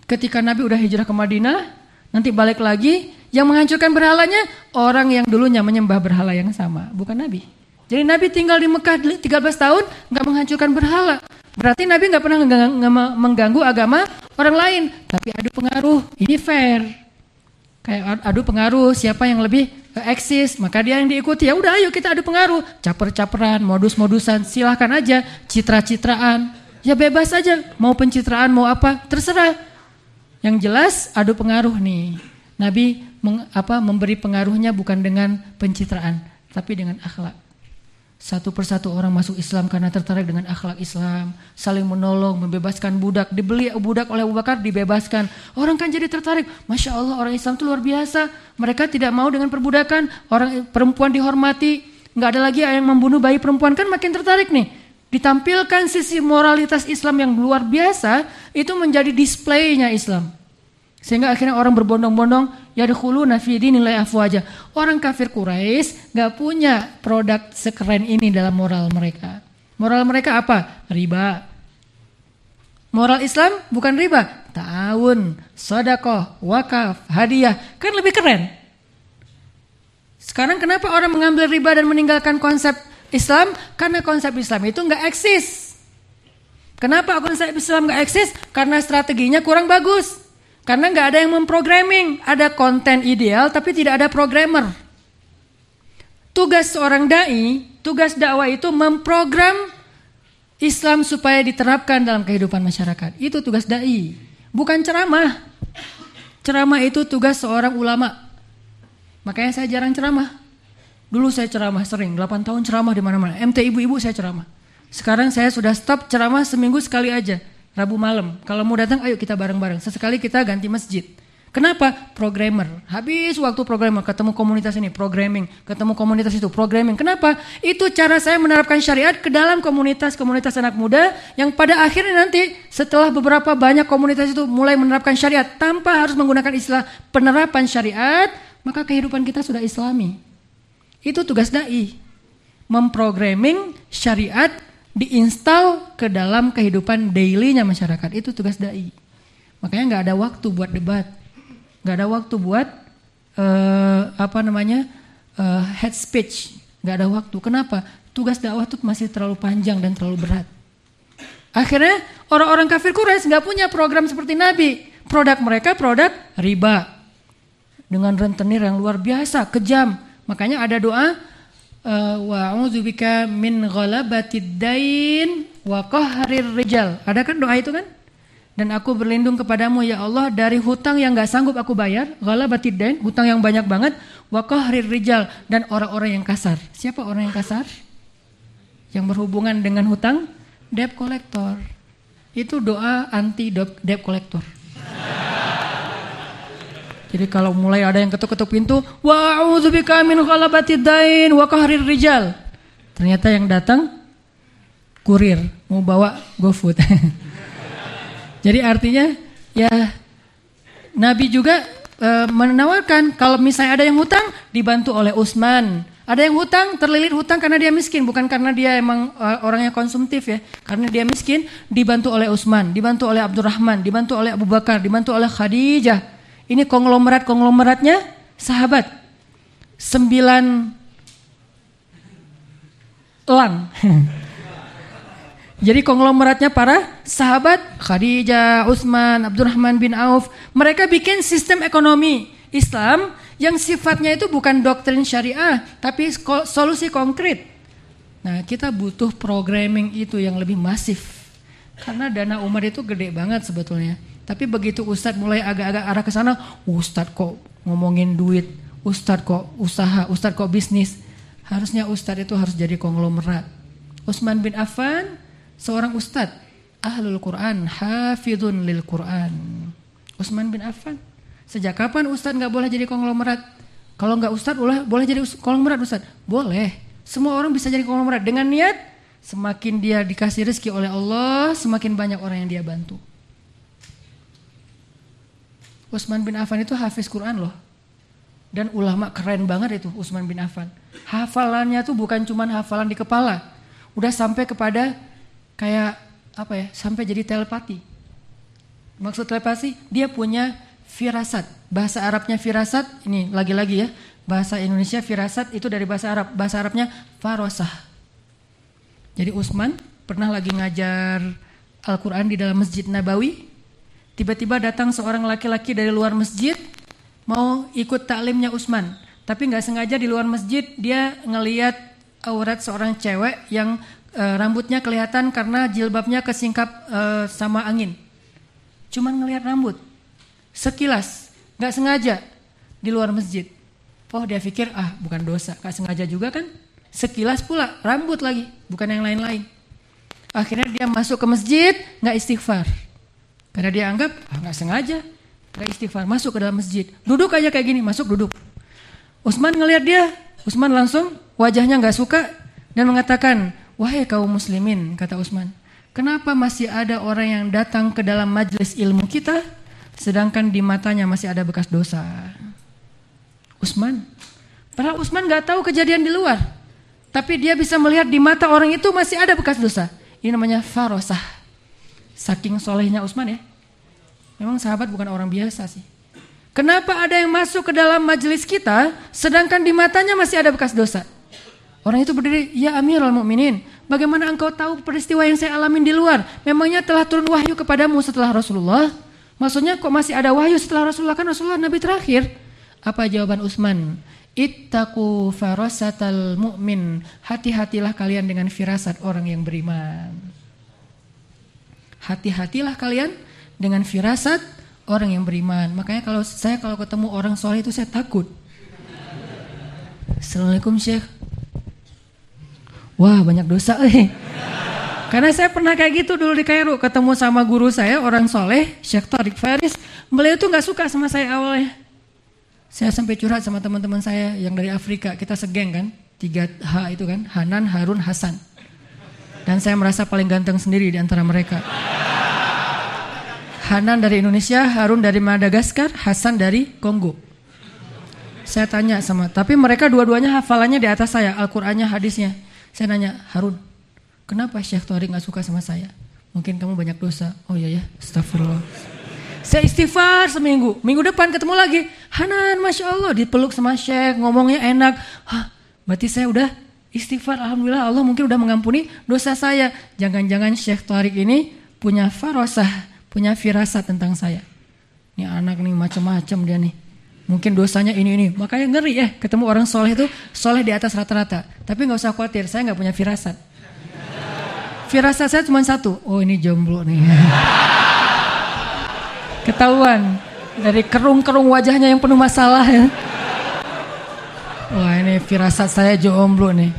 Ketika Nabi udah hijrah ke Madinah, nanti balik lagi, yang menghancurkan berhalanya orang yang dulunya menyembah berhala yang sama, bukan Nabi. Jadi Nabi tinggal di Mekah 13 tahun enggak menghancurkan berhala. Berarti Nabi nggak pernah mengganggu agama orang lain, tapi adu pengaruh. Ini fair. Kayak adu pengaruh, siapa yang lebih eksis, maka dia yang diikuti. Ya udah, ayo kita adu pengaruh. Caper-caperan, modus-modusan, silahkan aja. Citra-citraan, ya bebas aja. Mau pencitraan, mau apa, terserah. Yang jelas adu pengaruh nih. Nabi memberi pengaruhnya bukan dengan pencitraan, tapi dengan akhlak. Satu persatu orang masuk Islam karena tertarik dengan akhlak Islam, saling menolong, membebaskan budak, dibeli budak oleh Abu Bakar, dibebaskan. Orang kan jadi tertarik, Masya Allah orang Islam itu luar biasa. Mereka tidak mau dengan perbudakan, orang perempuan dihormati, nggak ada lagi yang membunuh bayi perempuan, kan makin tertarik nih. Ditampilkan sisi moralitas Islam yang luar biasa, itu menjadi displaynya Islam. Sehingga akhirnya orang berbondong-bondong yadkhuluna fi dinillahi afwaja. Orang kafir Quraisy enggak punya produk sekeren ini dalam moral mereka. Moral mereka apa? Riba. Moral Islam bukan riba, ta'awun, sedekah, wakaf, hadiah, kan lebih keren. Sekarang kenapa orang mengambil riba dan meninggalkan konsep Islam? Karena konsep Islam itu enggak eksis. Kenapa konsep Islam enggak eksis? Karena strateginya kurang bagus. Karena nggak ada yang memprogramming, ada konten ideal tapi tidak ada programmer. Tugas seorang dai, tugas dakwah itu memprogram Islam supaya diterapkan dalam kehidupan masyarakat. Itu tugas dai, bukan ceramah. Ceramah itu tugas seorang ulama. Makanya saya jarang ceramah. Dulu saya ceramah sering, 8 tahun ceramah di mana-mana. MT ibu-ibu saya ceramah. Sekarang saya sudah stop ceramah seminggu sekali aja. Rabu malam, kalau mau datang ayo kita bareng-bareng. Sesekali kita ganti masjid. Kenapa? Programmer. Habis waktu programmer, ketemu komunitas ini, programming. Ketemu komunitas itu, programming. Kenapa? Itu cara saya menerapkan syariat ke dalam komunitas-komunitas anak muda yang pada akhirnya nanti setelah beberapa banyak komunitas itu mulai menerapkan syariat tanpa harus menggunakan istilah penerapan syariat, maka kehidupan kita sudah islami. Itu tugas dai. Memprogramming syariat diinstal ke dalam kehidupan daily-nya masyarakat. Itu tugas dai. Makanya nggak ada waktu buat debat, nggak ada waktu buat head speech, nggak ada waktu. Kenapa? Tugas dakwah itu masih terlalu panjang dan terlalu berat. Akhirnya orang-orang kafir Quraisy nggak punya program seperti Nabi. Produk mereka produk riba dengan rentenir yang luar biasa, kejam. Makanya ada doa wa'udzubika min ghalabatid dain wa qahrir rijal. Ada kan doa itu kan? Dan aku berlindung kepadamu ya Allah dari hutang yang gak sanggup aku bayar, ghalabatid dain, hutang yang banyak banget, wa qahrir rijal, dan orang-orang yang kasar. Siapa orang yang kasar? Yang berhubungan dengan hutang? Debt collector. Itu doa anti debt collector. Jadi kalau mulai ada yang ketuk-ketuk pintu, wa'udzubika min ghalabatid dain wa qahrir rijal. Ternyata yang datang kurir, mau bawa GoFood. Jadi artinya ya Nabi juga menawarkan kalau misalnya ada yang hutang dibantu oleh Utsman. Ada yang hutang, terlilit hutang karena dia miskin, bukan karena dia emang orangnya konsumtif ya. Karena dia miskin, dibantu oleh Utsman, dibantu oleh Abdurrahman, dibantu oleh Abu Bakar, dibantu oleh Khadijah. Ini konglomeratnya sahabat. 9 elang. Jadi konglomeratnya para sahabat, Khadijah, Utsman, Abdurrahman bin Auf. Mereka bikin sistem ekonomi Islam yang sifatnya itu bukan doktrin syariah, tapi solusi konkret. Nah, kita butuh programming itu yang lebih masif. Karena dana umat itu gede banget sebetulnya. Tapi begitu Ustadz mulai agak-agak arah ke sana, Ustadz kok ngomongin duit, Ustadz kok usaha, Ustadz kok bisnis. Harusnya Ustadz itu harus jadi konglomerat. Utsman bin Affan, seorang Ustadz, ahlul Quran, hafidhun lil Quran. Utsman bin Affan. Sejak kapan Ustadz gak boleh jadi konglomerat? Kalau gak Ustadz boleh jadi konglomerat Ustadz? Boleh. Semua orang bisa jadi konglomerat dengan niat, semakin dia dikasih rezeki oleh Allah, semakin banyak orang yang dia bantu. Utsman bin Affan itu hafiz Quran loh. Dan ulama keren banget itu Utsman bin Affan. Hafalannya tuh bukan cuma hafalan di kepala. Udah sampai kepada kayak sampai jadi telepati. Maksud telepati, dia punya firasat. Bahasa Arabnya firasat, ini lagi-lagi ya. Bahasa Indonesia firasat itu dari bahasa Arab. Bahasa Arabnya farosah. Jadi Utsman pernah lagi ngajar Al-Quran di dalam Masjid Nabawi. Tiba-tiba datang seorang laki-laki dari luar masjid mau ikut taklimnya Utsman. Tapi gak sengaja di luar masjid dia ngelihat aurat seorang cewek yang rambutnya kelihatan karena jilbabnya kesingkap sama angin. Cuman ngelihat rambut. Sekilas, gak sengaja di luar masjid. Oh dia pikir bukan dosa, gak sengaja juga kan. Sekilas pula rambut lagi, bukan yang lain-lain. Akhirnya dia masuk ke masjid gak istighfar. Karena dia anggap gak sengaja, gak istighfar, masuk ke dalam masjid. Duduk aja kayak gini, masuk duduk. Utsman ngelihat dia, Utsman langsung wajahnya gak suka dan mengatakan, wahai kaum muslimin, kata Utsman, kenapa masih ada orang yang datang ke dalam majelis ilmu kita, sedangkan di matanya masih ada bekas dosa. Utsman, padahal Utsman gak tahu kejadian di luar, tapi dia bisa melihat di mata orang itu masih ada bekas dosa. Ini namanya farosah. Saking solehnya Utsman ya. Memang sahabat bukan orang biasa sih. Kenapa ada yang masuk ke dalam majelis kita sedangkan di matanya masih ada bekas dosa? Orang itu berdiri, ya Amirul Mukminin, bagaimana engkau tahu peristiwa yang saya alamin di luar? Memangnya telah turun wahyu kepadamu setelah Rasulullah? Maksudnya kok masih ada wahyu setelah Rasulullah? Kan Rasulullah Nabi terakhir. Apa jawaban Utsman? Ittaqu farasatal mu'min. Hati-hatilah kalian dengan firasat orang yang beriman. Hati-hatilah kalian dengan firasat orang yang beriman. Makanya kalau ketemu orang soleh itu saya takut. Assalamualaikum Syekh. Wah banyak dosa Karena saya pernah kayak gitu dulu di Kairo, ketemu sama guru saya, orang soleh, Syekh Tariq Faris. Beliau tuh gak suka sama saya awalnya. Saya sampai curhat sama teman-teman saya yang dari Afrika, kita segeng kan, 3H itu kan, Hanan, Harun, Hasan. Dan saya merasa paling ganteng sendiri di antara mereka. Hanan dari Indonesia, Harun dari Madagaskar, Hasan dari Kongo. Saya tanya tapi mereka dua-duanya hafalannya di atas saya, Al-Qur'annya, hadisnya. Saya nanya, Harun, kenapa Syekh Tariq gak suka sama saya? Mungkin kamu banyak dosa. Oh iya ya, astagfirullah. Saya istighfar seminggu. Minggu depan ketemu lagi. Hanan, Masya Allah, dipeluk sama Syekh, ngomongnya enak. Berarti saya udah istighfar. Alhamdulillah, Allah mungkin udah mengampuni dosa saya. Jangan-jangan Syekh Tariq ini punya farosah, punya firasat tentang saya. Ini anak nih macam-macam dia nih. Mungkin dosanya ini. Makanya ngeri ya, ketemu orang soleh itu soleh di atas rata-rata. Tapi gak usah khawatir, saya gak punya firasat. Firasat saya cuma satu. Oh ini jomblo nih. Ketahuan dari kerung-kerung wajahnya yang penuh masalah ya. Wah ini firasat saya jomblo nih.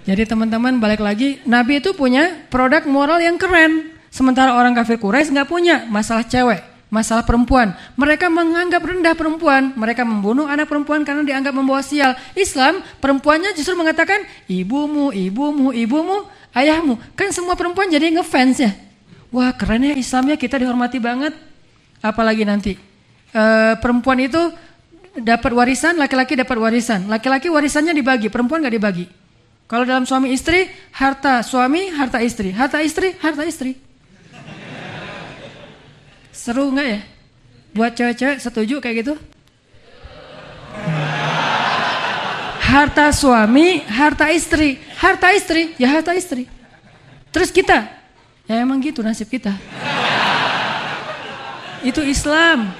Jadi teman-teman balik lagi, Nabi itu punya produk moral yang keren. Sementara orang kafir Quraisy gak punya masalah cewek, masalah perempuan. Mereka menganggap rendah perempuan. Mereka membunuh anak perempuan karena dianggap membawa sial. Islam, perempuannya justru mengatakan ibumu, ayahmu. Kan semua perempuan jadi ngefans ya. Wah keren ya Islamnya, kita dihormati banget. Apalagi nanti perempuan itu dapat warisan, laki-laki dapat warisan. Laki-laki warisannya dibagi, perempuan gak dibagi. Kalau dalam suami istri, harta suami, harta istri. Harta istri, harta istri. Seru gak ya? Buat cewek-cewek setuju kayak gitu? Harta suami, harta istri. Harta istri, ya harta istri. Terus kita, ya emang gitu nasib kita. Itu Islam.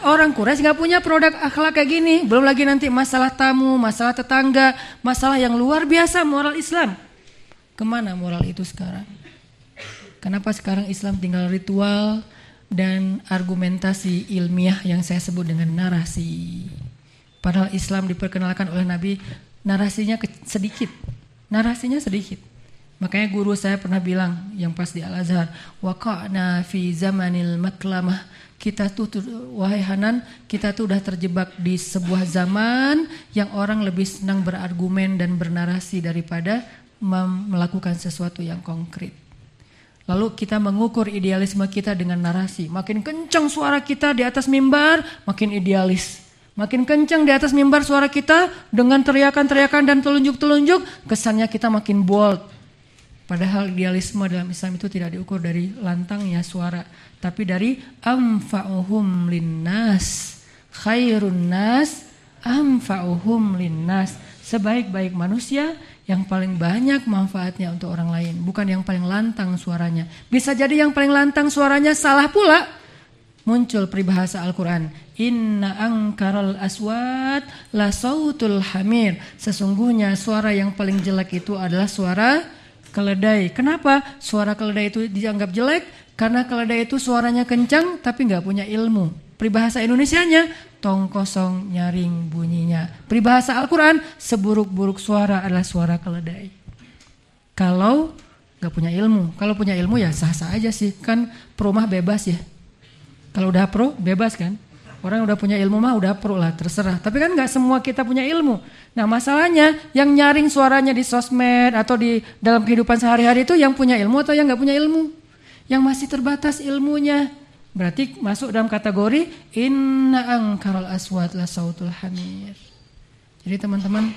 Orang Quraisy gak punya produk akhlak kayak gini. Belum lagi nanti masalah tamu, masalah tetangga, masalah yang luar biasa moral Islam. Kemana moral itu sekarang? Kenapa sekarang Islam tinggal ritual dan argumentasi ilmiah yang saya sebut dengan narasi? Padahal Islam diperkenalkan oleh Nabi, narasinya sedikit. Makanya guru saya pernah bilang yang pas di Al-Azhar, waqa'na fi zamanil maklamah. Kita tuh wahai Hanan, kita tuh udah terjebak di sebuah zaman yang orang lebih senang berargumen dan bernarasi daripada melakukan sesuatu yang konkret. Lalu kita mengukur idealisme kita dengan narasi. Makin kencang suara kita di atas mimbar, makin idealis. Makin kencang di atas mimbar suara kita dengan teriakan-teriakan dan telunjuk-telunjuk, kesannya kita makin bold. Padahal idealisme dalam Islam itu tidak diukur dari lantangnya suara, tapi dari amfa'uhum linnas, khairun nas amfa'uhum linnas. Sebaik-baik manusia yang paling banyak manfaatnya untuk orang lain, bukan yang paling lantang suaranya. Bisa jadi yang paling lantang suaranya salah pula. Muncul peribahasa Al-Quran, inna angkaral aswat la sautul hamir. Sesungguhnya suara yang paling jelek itu adalah suara keledai. Kenapa suara keledai itu dianggap jelek? Karena keledai itu suaranya kencang tapi gak punya ilmu. Peribahasa Indonesianya, tong kosong nyaring bunyinya. Peribahasa Al-Quran, seburuk-buruk suara adalah suara keledai. Kalau gak punya ilmu. Kalau punya ilmu ya sah-sah aja sih. Kan pro mah bebas ya. Kalau udah pro bebas kan. Orang udah punya ilmu mah udah pro lah, terserah. Tapi kan gak semua kita punya ilmu. Nah masalahnya yang nyaring suaranya di sosmed atau di dalam kehidupan sehari-hari itu yang punya ilmu atau yang gak punya ilmu. Yang masih terbatas ilmunya. Berarti masuk dalam kategori inna angkaral aswat la sautul hamir. Jadi teman-teman,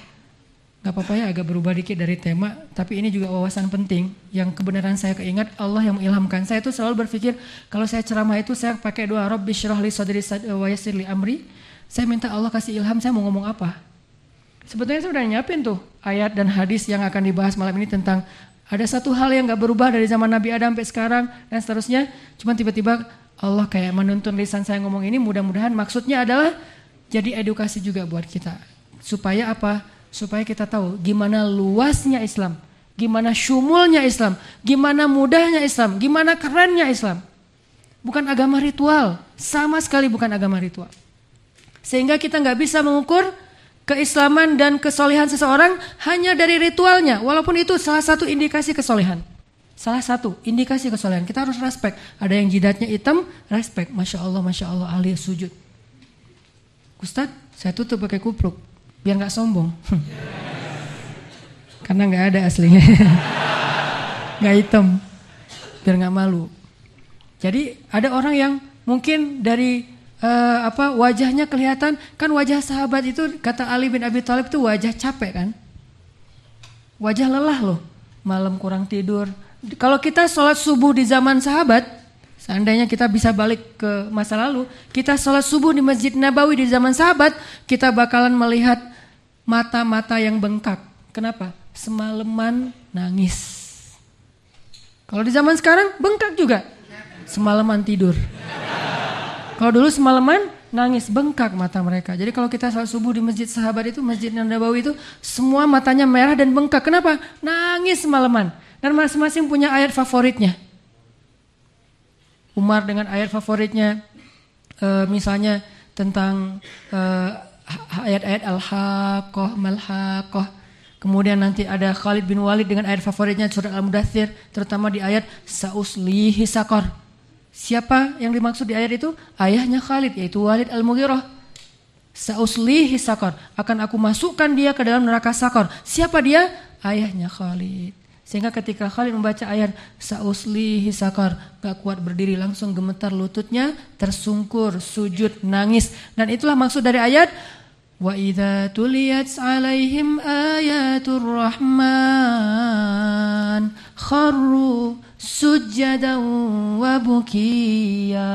gak apa-apa ya agak berubah dikit dari tema, tapi ini juga wawasan penting yang kebenaran saya keingat Allah yang mengilhamkan. Saya itu selalu berpikir kalau saya ceramah itu saya pakai doa Rabbi syrah li sadri wa yassir li amri. Saya minta Allah kasih ilham saya mau ngomong apa. Sebetulnya saya udah nyiapin tuh ayat dan hadis yang akan dibahas malam ini tentang ada satu hal yang gak berubah dari zaman Nabi Adam sampai sekarang dan seterusnya. Cuma tiba-tiba Allah kayak menuntun lisan saya ngomong ini, mudah-mudahan maksudnya adalah jadi edukasi juga buat kita. Supaya apa? Supaya kita tahu gimana luasnya Islam, gimana syumulnya Islam, gimana mudahnya Islam, gimana kerennya Islam. Bukan agama ritual, sama sekali bukan agama ritual. Sehingga kita gak bisa mengukur keislaman dan kesolehan seseorang hanya dari ritualnya, walaupun itu salah satu indikasi kesolehan. Salah satu indikasi kesolehan. Kita harus respect. Ada yang jidatnya hitam, respect. Masya Allah, ahli sujud. Ustadz, saya tutup pakai kupluk biar nggak sombong. Karena nggak ada aslinya, nggak hitam, biar nggak malu. Jadi ada orang yang mungkin dari wajahnya kelihatan, kan wajah sahabat itu kata Ali bin Abi Thalib itu wajah capek kan, wajah lelah loh, malam kurang tidur. Kalau kita sholat subuh di zaman sahabat, seandainya kita bisa balik ke masa lalu, kita sholat subuh di Masjid Nabawi di zaman sahabat, kita bakalan melihat mata-mata yang bengkak. Kenapa? Semalaman nangis. Kalau di zaman sekarang bengkak juga, semalaman tidur. Kalau dulu semalaman nangis, bengkak mata mereka. Jadi kalau kita salat subuh di masjid sahabat itu, Masjid Nabawi itu, semua matanya merah dan bengkak. Kenapa? Nangis semalaman. Dan masing-masing punya ayat favoritnya. Umar dengan ayat favoritnya, misalnya tentang ayat-ayat Al-Haqqah, Mal-Haqqah. Kemudian nanti ada Khalid bin Walid dengan ayat favoritnya surat Al-Mudaththir, terutama di ayat Sa'uslihi Saqar. Siapa yang dimaksud di ayat itu? Ayahnya Khalid, yaitu Walid Al-Mughirah. Sa'uslihi Saqar, akan aku masukkan dia ke dalam neraka Saqar. Siapa dia? Ayahnya Khalid. Sehingga ketika Khalid membaca ayat Sa'uslihi Saqar, gak kuat berdiri, langsung gemetar lututnya, tersungkur, sujud, nangis. Dan itulah maksud dari ayat wa idza tuliyat 'alaihim ayatur rahman kharru sujjadan wa bukiya.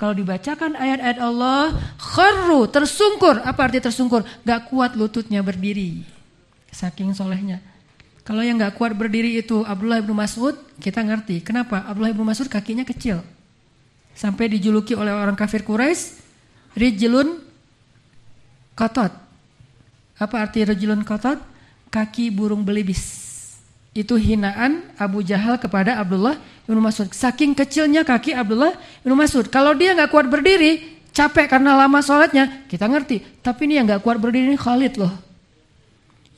Kalau dibacakan ayat-ayat Allah, kharru, tersungkur. Apa arti tersungkur? Gak kuat lututnya berdiri, saking solehnya. Kalau yang gak kuat berdiri itu Abdullah bin Mas'ud, kita ngerti kenapa. Abdullah bin Mas'ud kakinya kecil, sampai dijuluki oleh orang kafir Quraisy rijlun qatat. Apa arti rijlun qatat? Kaki burung belibis. Itu hinaan Abu Jahal kepada Abdullah bin Mas'ud. Saking kecilnya kaki Abdullah bin Mas'ud. Kalau dia gak kuat berdiri, capek karena lama sholatnya, kita ngerti. Tapi ini yang gak kuat berdiri ini Khalid loh.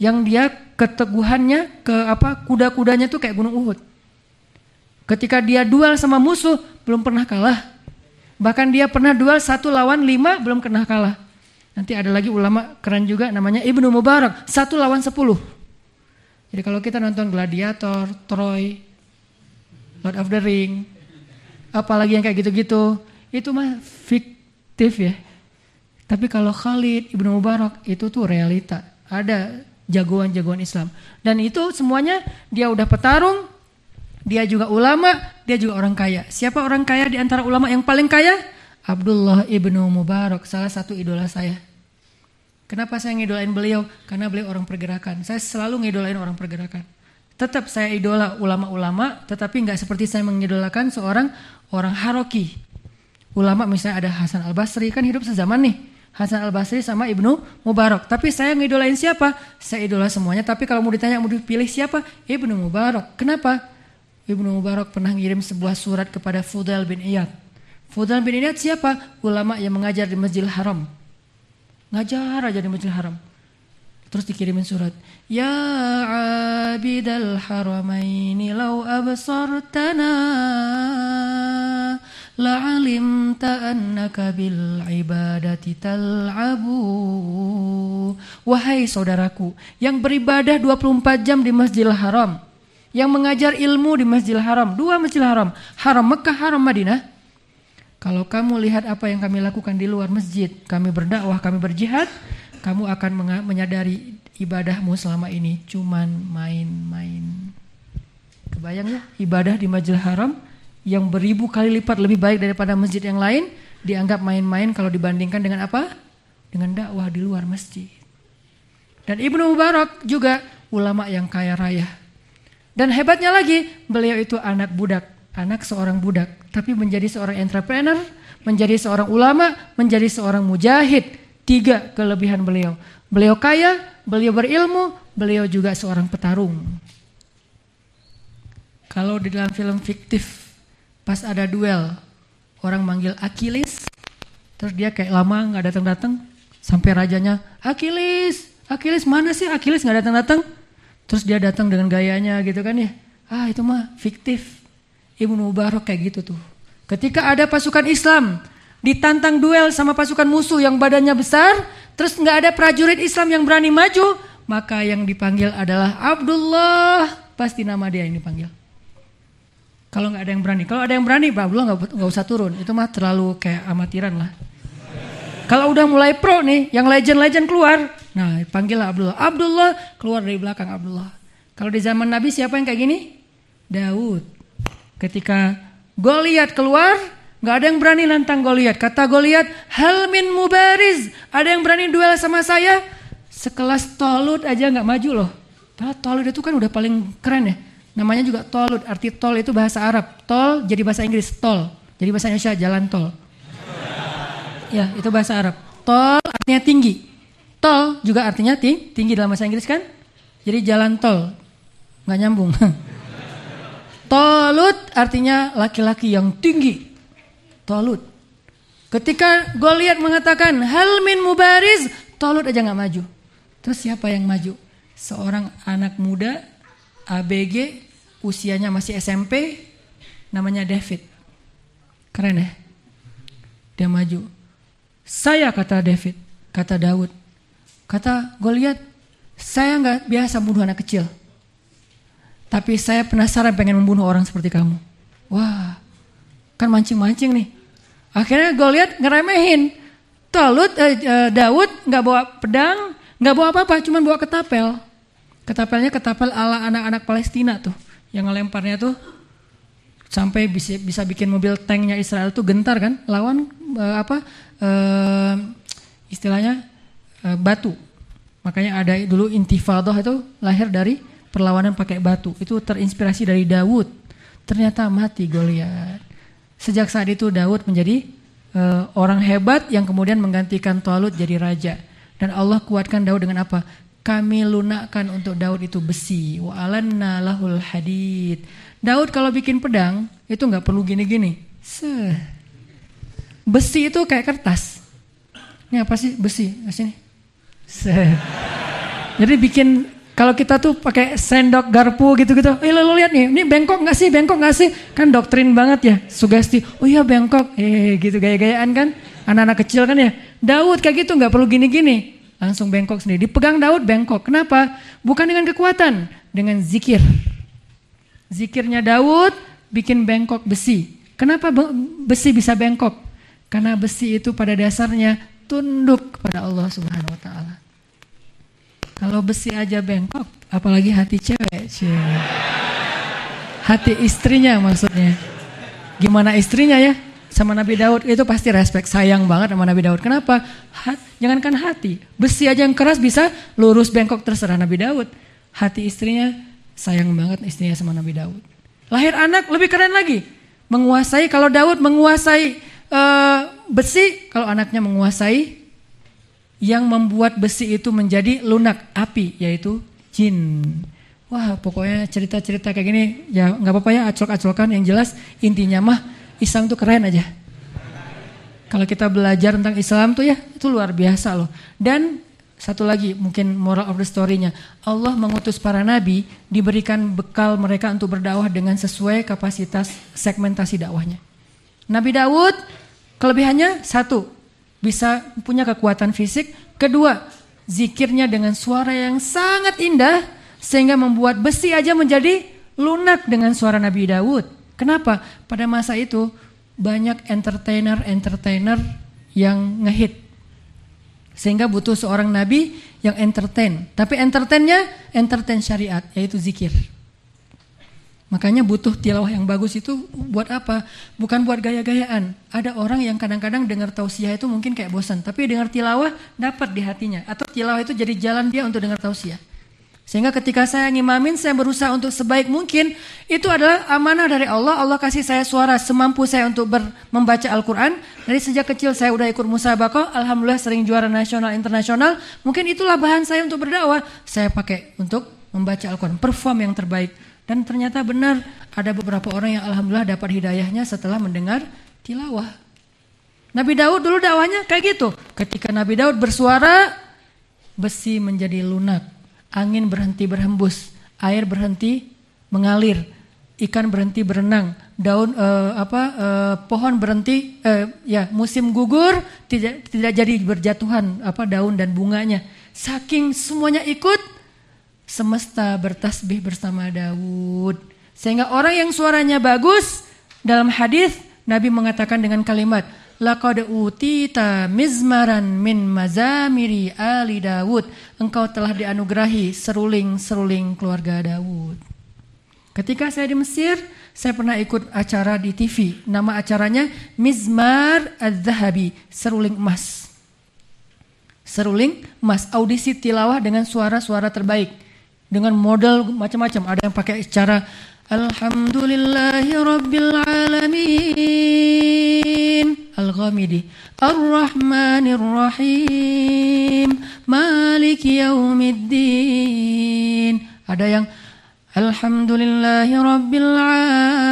Yang dia keteguhannya, kuda-kudanya tuh kayak gunung Uhud. Ketika dia duel sama musuh, belum pernah kalah. Bahkan dia pernah duel 1 lawan 5, belum pernah kalah. Nanti ada lagi ulama keren juga namanya Ibnu Mubarak, 1 lawan 10. Jadi kalau kita nonton Gladiator, Troy, Lord of the Ring, apalagi yang kayak gitu-gitu, itu mah fiktif ya. Tapi kalau Khalid Ibnu Mubarak itu tuh realita. Ada jagoan-jagoan Islam. Dan itu semuanya dia udah petarung, dia juga ulama, dia juga orang kaya. Siapa orang kaya di antara ulama yang paling kaya? Abdullah Ibnu Mubarak, salah satu idola saya. Kenapa saya ngidolain beliau? Karena beliau orang pergerakan. Saya selalu ngidolain orang pergerakan. Tetap saya idola ulama-ulama, tetapi nggak seperti saya mengidolakan seorang orang haroki. Ulama misalnya ada Hasan Al-Basri, kan hidup sezaman nih. Hasan Al-Basri sama Ibnu Mubarak. Tapi saya ngidolain siapa? Saya idola semuanya. Tapi kalau mau ditanya mau dipilih siapa? Ibnu Mubarak. Kenapa? Ibnu Mubarak pernah ngirim sebuah surat kepada Fudail bin Iyad. Fudail bin Iyad siapa? Ulama yang mengajar di Masjidil Haram. Ngajar aja di Masjidil Haram. Terus dikirimin surat. Ya abidal haramaini law absartana la'alimta annaka bil ibadati tal'abu. Wahai saudaraku yang beribadah 24 jam di Masjidil Haram, yang mengajar ilmu di Masjidil Haram, 2 Masjidil Haram, Haram Mekah, Haram Madinah. Kalau kamu lihat apa yang kami lakukan di luar masjid, kami berdakwah, kami berjihad, kamu akan menyadari ibadahmu selama ini cuman main-main. Kebayang ya, ibadah di Masjidil Haram yang beribu kali lipat lebih baik daripada masjid yang lain, dianggap main-main kalau dibandingkan dengan apa? Dengan dakwah di luar masjid. Dan Ibnu Mubarak juga ulama yang kaya raya. Dan hebatnya lagi, beliau itu anak budak, anak seorang budak, tapi menjadi seorang entrepreneur, menjadi seorang ulama, menjadi seorang mujahid. 3 kelebihan beliau. Beliau kaya, beliau berilmu, beliau juga seorang petarung. Kalau di dalam film fiktif, pas ada duel, orang manggil Achilles, terus dia kayak lama gak datang-datang, Sampai rajanya, Achilles mana sih? Achilles nggak datang-datang. Terus dia datang dengan gayanya gitu kan ya. Itu mah fiktif. Ibnu Mubarak kayak gitu tuh. Ketika ada pasukan Islam ditantang duel sama pasukan musuh yang badannya besar, terus nggak ada prajurit Islam yang berani maju, maka yang dipanggil adalah Abdullah. Pasti nama dia yang dipanggil. Kalau nggak ada yang berani, kalau ada yang berani, Abdullah nggak usah turun. Itu mah terlalu kayak amatiran lah. Kalau udah mulai pro nih, yang legend-legend keluar, nah panggillah Abdullah. Abdullah keluar dari belakang Abdullah. Kalau di zaman Nabi siapa yang kayak gini? Daud. Ketika Goliat keluar, nggak ada yang berani nantang Goliat. Kata Goliat, hal min mubariz. Ada yang berani duel sama saya? Sekelas Tolut aja nggak maju loh. Padahal Tolut itu kan udah paling keren ya. Namanya juga Tolut. Arti tol itu bahasa Arab. Tol jadi bahasa Inggris tol. Jadi bahasa Indonesia jalan tol. Ya, itu bahasa Arab. Tol artinya tinggi. Tol juga artinya tinggi dalam bahasa Inggris kan? Jadi jalan tol. Nggak nyambung. Tolut artinya laki-laki yang tinggi. Tolut. Ketika Goliat mengatakan hal min mubariz, Tolut aja nggak maju. Terus siapa yang maju? Seorang anak muda, ABG, usianya masih SMP, namanya David. Keren ya? Dia maju. Saya, kata David, kata Daud, kata Goliat, saya nggak biasa bunuh anak kecil, tapi saya penasaran pengen membunuh orang seperti kamu. Wah, kan mancing-mancing nih. Akhirnya Goliat ngeremehin. Daud nggak bawa pedang, nggak bawa apa-apa, cuma bawa ketapel. Ketapelnya ketapel ala anak-anak Palestina tuh, yang ngelemparnya tuh sampai bisa bikin mobil tanknya Israel tuh gentar kan, lawan istilahnya batu. Makanya ada dulu intifadah itu lahir dari perlawanan pakai batu. Itu terinspirasi dari Daud. Ternyata mati Goliat. Sejak saat itu Daud menjadi orang hebat yang kemudian menggantikan Talut jadi raja. Dan Allah kuatkan Daud dengan apa? Kami lunakkan untuk Daud itu besi. Wa alanna lahul hadid. Daud kalau bikin pedang itu nggak perlu gini-gini. Besi itu kayak kertas. Ini apa sih besi? Sini. Jadi bikin, kalau kita tuh pakai sendok garpu gitu-gitu. Lo lihat nih, ini bengkok nggak sih? Bengkok nggak sih? Kan doktrin banget ya, sugesti. Oh iya bengkok, gitu gaya-gayaan kan? Anak-anak kecil kan ya. Daud kayak gitu nggak perlu gini-gini, langsung bengkok sendiri. Dipegang Daud bengkok. Kenapa? Bukan dengan kekuatan, dengan zikir. Zikirnya Daud bikin bengkok besi. Kenapa besi bisa bengkok? Karena besi itu pada dasarnya tunduk kepada Allah Subhanahu wa taala. Kalau besi aja bengkok, apalagi hati cewek. Hati istrinya maksudnya. Gimana istrinya ya? Sama Nabi Daud itu pasti respect, sayang banget sama Nabi Daud. Kenapa? Jangankan hati, besi aja yang keras bisa lurus bengkok terserah Nabi Daud. Hati istrinya sayang banget istrinya sama Nabi Daud. Lahir anak lebih keren lagi. Menguasai, kalau Daud menguasai besi, kalau anaknya menguasai yang membuat besi itu menjadi lunak api, yaitu jin. Wah, pokoknya cerita-cerita kayak gini ya nggak apa-apa ya, aclok-aclokan. Yang jelas intinya mah Islam tuh keren aja. Kalau kita belajar tentang Islam tuh ya itu luar biasa loh. Dan satu lagi mungkin moral of the story-nya, Allah mengutus para nabi, diberikan bekal mereka untuk berdakwah dengan sesuai kapasitas segmentasi dakwahnya. Nabi Daud kelebihannya satu, bisa punya kekuatan fisik. Kedua, zikirnya dengan suara yang sangat indah sehingga membuat besi aja menjadi lunak dengan suara Nabi Daud. Kenapa? Pada masa itu banyak entertainer yang ngehit. Sehingga butuh seorang nabi yang entertain. Tapi entertain syariat, yaitu zikir. Makanya butuh tilawah yang bagus itu buat apa? Bukan buat gaya-gayaan. Ada orang yang kadang-kadang dengar tausiah itu mungkin kayak bosan, tapi dengar tilawah dapat di hatinya. Atau tilawah itu jadi jalan dia untuk dengar tausiah. Sehingga ketika saya ngimamin, saya berusaha untuk sebaik mungkin. Itu adalah amanah dari Allah. Allah kasih saya suara semampu saya untuk membaca Al-Quran. Dari sejak kecil saya udah ikut musabaqah. Alhamdulillah sering juara nasional, internasional. Mungkin itulah bahan saya untuk berdakwah. Saya pakai untuk membaca Al-Quran, perform yang terbaik. Dan ternyata benar, ada beberapa orang yang alhamdulillah dapat hidayahnya setelah mendengar tilawah. Nabi Daud dulu dakwahnya kayak gitu. Ketika Nabi Daud bersuara, besi menjadi lunak, angin berhenti berhembus, air berhenti mengalir, ikan berhenti berenang, daun pohon berhenti musim gugur, tidak jadi berjatuhan daun dan bunganya. Saking semuanya ikut, semesta bertasbih bersama Daud. Sehingga orang yang suaranya bagus, dalam hadis Nabi mengatakan dengan kalimat, laqad utita mizmaran min mazamiri ali Daud. Engkau telah dianugerahi seruling-seruling keluarga Daud. Ketika saya di Mesir, saya pernah ikut acara di TV. Nama acaranya Mizmar Az-Zahabi, seruling emas. Seruling emas, audisi tilawah dengan suara-suara terbaik. Dengan model macam-macam. Ada yang pakai cara Alhamdulillahi Rabbil Alamin Al-Ghamidi Ar-Rahmanir Rahim Maliki Yaumiddin. Ada yang Alhamdulillahi Rabbil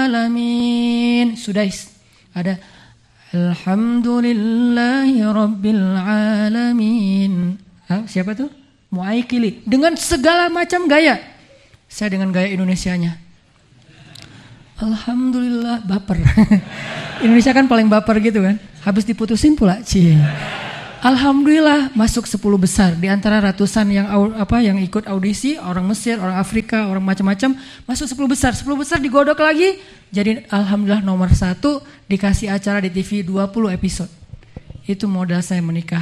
Alamin Sudais. Ada Alhamdulillahi Rabbil Alamin. Siapa tuh? Muaikili. Dengan segala macam gaya. Saya dengan gaya Indonesianya. Alhamdulillah, baper. Indonesia kan paling baper gitu kan. Habis diputusin pula, Alhamdulillah masuk 10 besar di antara ratusan yang ikut audisi, orang Mesir, orang Afrika, orang macam-macam, masuk 10 besar. 10 besar digodok lagi, jadi alhamdulillah nomor 1, dikasih acara di TV 20 episode. Itu modal saya menikah.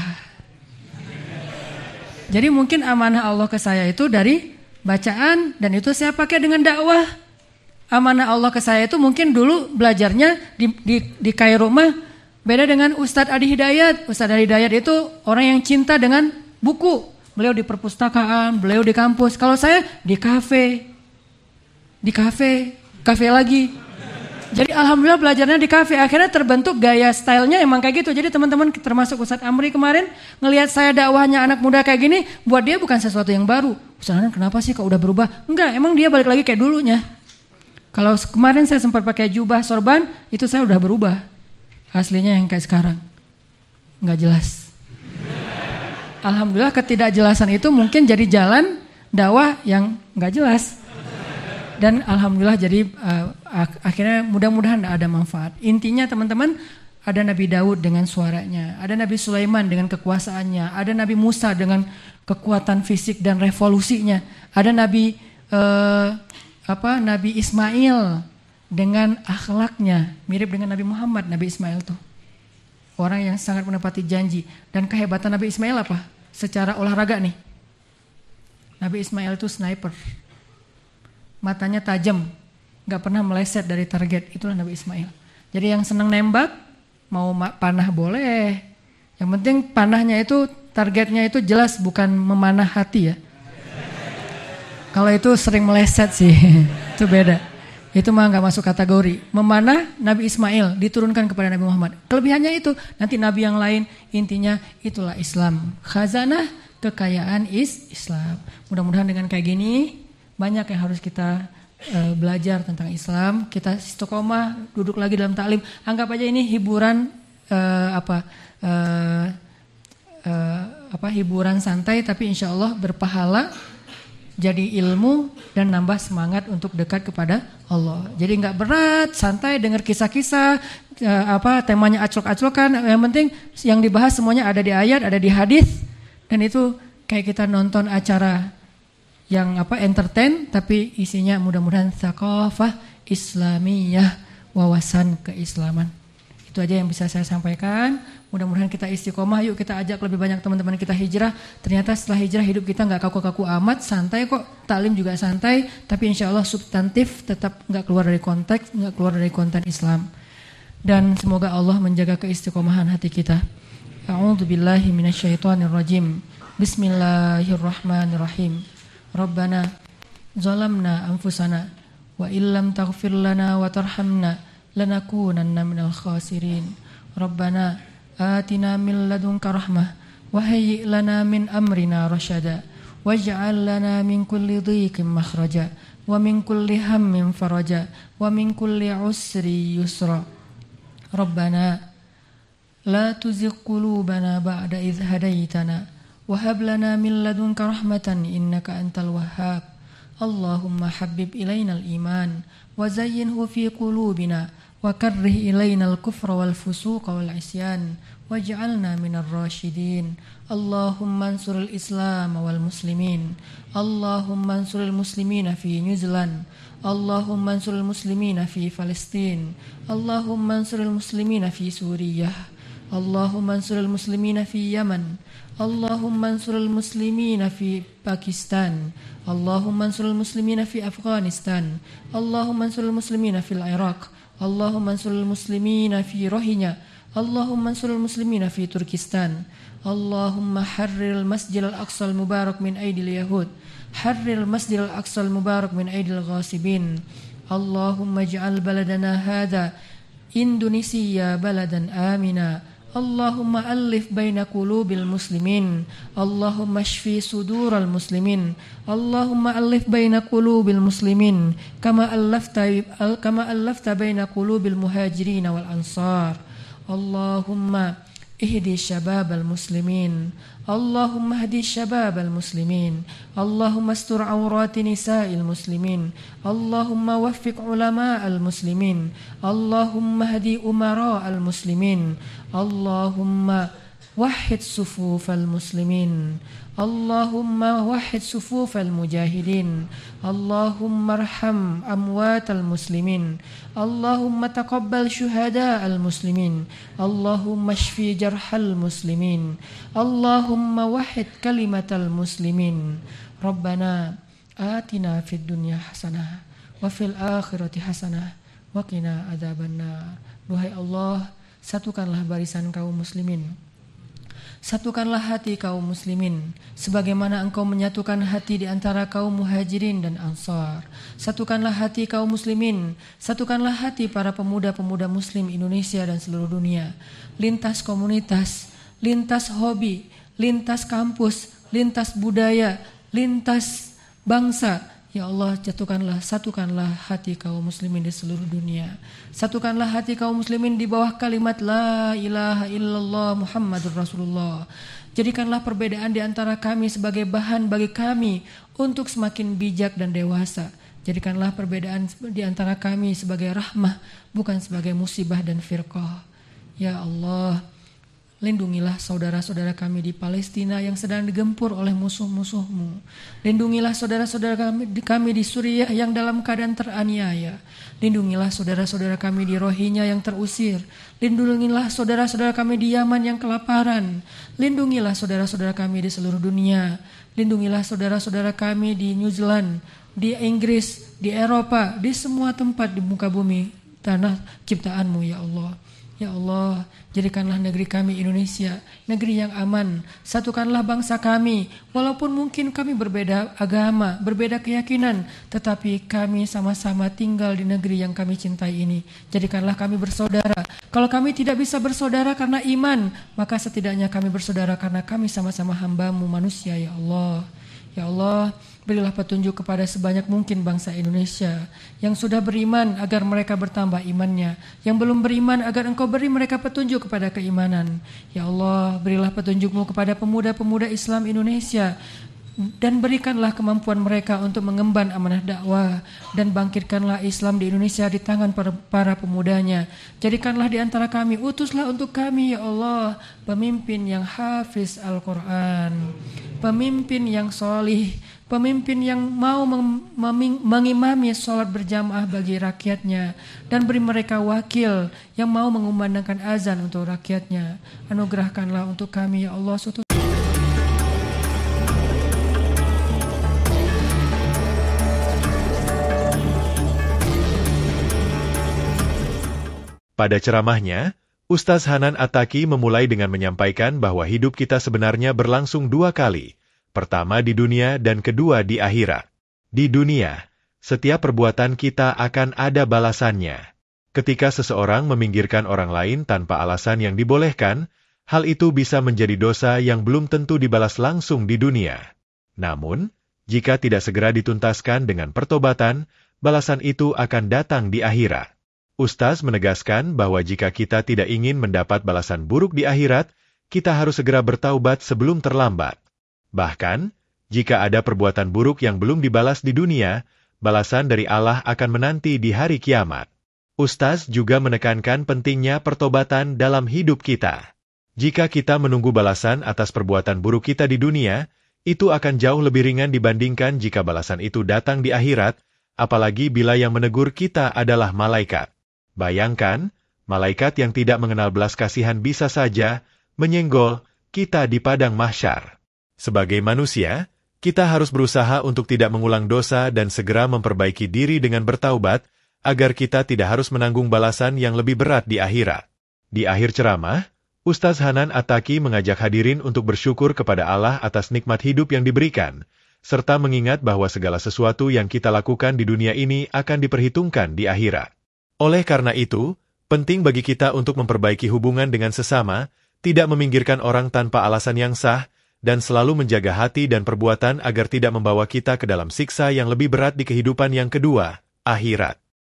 Jadi mungkin amanah Allah ke saya itu dari bacaan, dan itu saya pakai dengan dakwah. Amanah Allah ke saya itu mungkin dulu belajarnya di Kairo mah beda dengan Ustadz Adi Hidayat. Ustadz Adi Hidayat itu orang yang cinta dengan buku. Beliau di perpustakaan, beliau di kampus. Kalau saya di kafe lagi. Jadi alhamdulillah belajarnya di kafe. Akhirnya terbentuk gaya stylenya emang kayak gitu. Jadi teman-teman termasuk Ustadz Amri kemarin ngelihat saya dakwahnya anak muda kayak gini, buat dia bukan sesuatu yang baru. Ustadz Anan kenapa sih kok udah berubah? Enggak, emang dia balik lagi kayak dulunya. Kalau kemarin saya sempat pakai jubah sorban, itu saya udah berubah. Aslinya yang kayak sekarang. Nggak jelas. Alhamdulillah ketidakjelasan itu mungkin jadi jalan dakwah yang nggak jelas. Dan alhamdulillah jadi akhirnya mudah-mudahan ada manfaat. Intinya teman-teman, ada Nabi Daud dengan suaranya, ada Nabi Sulaiman dengan kekuasaannya, ada Nabi Musa dengan kekuatan fisik dan revolusinya, ada Nabi Ismail dengan akhlaknya, mirip dengan Nabi Muhammad. Nabi Ismail tuh orang yang sangat menepati janji. Dan kehebatan Nabi Ismail apa? Secara olahraga nih, Nabi Ismail tuh sniper, matanya tajam, gak pernah meleset dari target. Itulah Nabi Ismail. Jadi yang senang nembak, mau panah boleh, yang penting panahnya itu, targetnya itu jelas, bukan memanah hati ya. Kalau itu sering meleset sih, itu beda. Itu mah gak masuk kategori. Memanah Nabi Ismail diturunkan kepada Nabi Muhammad. Kelebihannya itu, nanti Nabi yang lain, intinya itulah Islam. Khazanah kekayaan Islam. Mudah-mudahan dengan kayak gini, banyak yang harus kita belajar tentang Islam. Kita istiqomah, duduk lagi dalam taklim. Anggap aja ini hiburan hiburan santai, tapi insya Allah berpahala, jadi ilmu dan nambah semangat untuk dekat kepada Allah. Jadi nggak berat, santai, dengar kisah-kisah, temanya aclok-aclokan. Yang penting yang dibahas semuanya ada di ayat, ada di hadis, dan itu kayak kita nonton acara yang entertain, tapi isinya mudah-mudahan tsaqafah Islamiyah, wawasan keislaman. Itu aja yang bisa saya sampaikan. Mudah-mudahan kita istiqomah, yuk kita ajak lebih banyak teman-teman kita hijrah. Ternyata setelah hijrah hidup kita gak kaku-kaku amat, santai kok, taklim juga santai, tapi insya Allah substantif, tetap gak keluar dari konteks, gak keluar dari konten Islam. Dan semoga Allah menjaga keistiqomahan hati kita. A'udzubillahi minasyaitonirrajim. Bismillahirrahmanirrahim. Rabbana zalamna anfusana wa illam taghfir lana wa tarhamna lanakunanna minal khasirin. Rabbana atina min ladunka rahmah wa hayyi' lana min amrina rasyada waj'al lana min kulli dhiqin makhraja wa min kulli hammin faraja wa min kulli usri yusra. Rabbana لا تزغ قلوبنا بعد إذ هديتنا وهب لنا من لدنك رحمة إنك أنت الوهاب اللهم حبب إلينا الإيمان وزينه في قلوبنا وكره إلينا الكفر والفسوق والعصيان واجعلنا من الراشدين اللهم انصر الإسلام والمسلمين اللهم انصر المسلمين في نيوزيلاند اللهم انصر المسلمين في فلسطين اللهم انصر المسلمين في سوريا اللهم انصر المسلمين في يمن اللهم انصر المسلمين في باكستان اللهم انصر المسلمين في أفغانستان اللهم انصر المسلمين في العراق اللهم انصر المسلمين في روهينيا اللهم انصر المسلمين في تركستان اللهم حرر المسجد الأقصى المبارك من أيدي اليهود حرر المسجد الأقصى المبارك من أيدي الغاصبين اللهم اجعل بلدنا هذا إندونيسيا بلدا آمنا اللهم ألف بين قلوب المسلمين اللهم اشفي صدور المسلمين اللهم ألف بين قلوب المسلمين كما ألفت بين قلوب المهاجرين والأنصار اللهم اهدي شباب المسلمين اللهم اهدي شباب المسلمين اللهم استر عورات نساء المسلمين اللهم وفق علماء المسلمين اللهم اهدي أمراء المسلمين اللهم وحد صفوف المسلمين اللهم وحد صفوف المجاهدين اللهم ارحم أموات المسلمين اللهم تقبل شهداء المسلمين اللهم اشف جرح المسلمين اللهم وحد كلمة المسلمين ربنا آتنا في الدنيا حسنة وفي الآخرة حسنة وقنا عذاب النار. Duhai Allah, satukanlah barisan kaum muslimin, satukanlah hati kaum muslimin sebagaimana engkau menyatukan hati di antara kaum muhajirin dan ansar. Satukanlah hati kaum muslimin, satukanlah hati para pemuda-pemuda muslim Indonesia dan seluruh dunia. Lintas komunitas, lintas hobi, lintas kampus, lintas budaya, lintas bangsa. Ya Allah, satukanlah hati kaum muslimin di seluruh dunia. Satukanlah hati kaum muslimin di bawah kalimat La ilaha illallah Muhammadur Rasulullah. Jadikanlah perbedaan di antara kami sebagai bahan bagi kami untuk semakin bijak dan dewasa. Jadikanlah perbedaan di antara kami sebagai rahmah, bukan sebagai musibah dan firqah. Ya Allah, lindungilah saudara-saudara kami di Palestina yang sedang digempur oleh musuh-musuh-Mu. Lindungilah saudara-saudara kami di Suriah yang dalam keadaan teraniaya. Lindungilah saudara-saudara kami di Rohingya yang terusir. Lindungilah saudara-saudara kami di Yaman yang kelaparan. Lindungilah saudara-saudara kami di seluruh dunia. Lindungilah saudara-saudara kami di New Zealand, di Inggris, di Eropa, di semua tempat di muka bumi, tanah ciptaan-Mu ya Allah. Ya Allah, jadikanlah negeri kami Indonesia negeri yang aman. Satukanlah bangsa kami, walaupun mungkin kami berbeda agama, berbeda keyakinan, tetapi kami sama-sama tinggal di negeri yang kami cintai ini. Jadikanlah kami bersaudara. Kalau kami tidak bisa bersaudara karena iman, maka setidaknya kami bersaudara karena kami sama-sama hamba-Mu manusia ya Allah. Ya Allah, berilah petunjuk kepada sebanyak mungkin bangsa Indonesia yang sudah beriman agar mereka bertambah imannya, yang belum beriman agar Engkau beri mereka petunjuk kepada keimanan. Ya Allah, berilah petunjuk-Mu kepada pemuda-pemuda Islam Indonesia dan berikanlah kemampuan mereka untuk mengemban amanah dakwah dan bangkitkanlah Islam di Indonesia di tangan para pemudanya. Jadikanlah di antara kami, utuslah untuk kami ya Allah pemimpin yang hafiz Al-Quran, pemimpin yang solih, pemimpin yang mau mengimami sholat berjamaah bagi rakyatnya dan beri mereka wakil yang mau mengumandangkan azan untuk rakyatnya. Anugerahkanlah untuk kami ya Allah suatu. Pada ceramahnya, Ustaz Hanan Attaqi memulai dengan menyampaikan bahwa hidup kita sebenarnya berlangsung dua kali. Pertama di dunia dan kedua di akhirat. Di dunia, setiap perbuatan kita akan ada balasannya. Ketika seseorang meminggirkan orang lain tanpa alasan yang dibolehkan, hal itu bisa menjadi dosa yang belum tentu dibalas langsung di dunia. Namun, jika tidak segera dituntaskan dengan pertobatan, balasan itu akan datang di akhirat. Ustaz menegaskan bahwa jika kita tidak ingin mendapat balasan buruk di akhirat, kita harus segera bertaubat sebelum terlambat. Bahkan, jika ada perbuatan buruk yang belum dibalas di dunia, balasan dari Allah akan menanti di hari kiamat. Ustaz juga menekankan pentingnya pertobatan dalam hidup kita. Jika kita menunggu balasan atas perbuatan buruk kita di dunia, itu akan jauh lebih ringan dibandingkan jika balasan itu datang di akhirat, apalagi bila yang menegur kita adalah malaikat. Bayangkan, malaikat yang tidak mengenal belas kasihan bisa saja menyenggol kita di padang mahsyar. Sebagai manusia, kita harus berusaha untuk tidak mengulang dosa dan segera memperbaiki diri dengan bertaubat, agar kita tidak harus menanggung balasan yang lebih berat di akhirat. Di akhir ceramah, Ustaz Hanan Attaqi mengajak hadirin untuk bersyukur kepada Allah atas nikmat hidup yang diberikan, serta mengingat bahwa segala sesuatu yang kita lakukan di dunia ini akan diperhitungkan di akhirat. Oleh karena itu, penting bagi kita untuk memperbaiki hubungan dengan sesama, tidak meminggirkan orang tanpa alasan yang sah, dan selalu menjaga hati dan perbuatan agar tidak membawa kita ke dalam siksa yang lebih berat di kehidupan yang kedua, akhirat.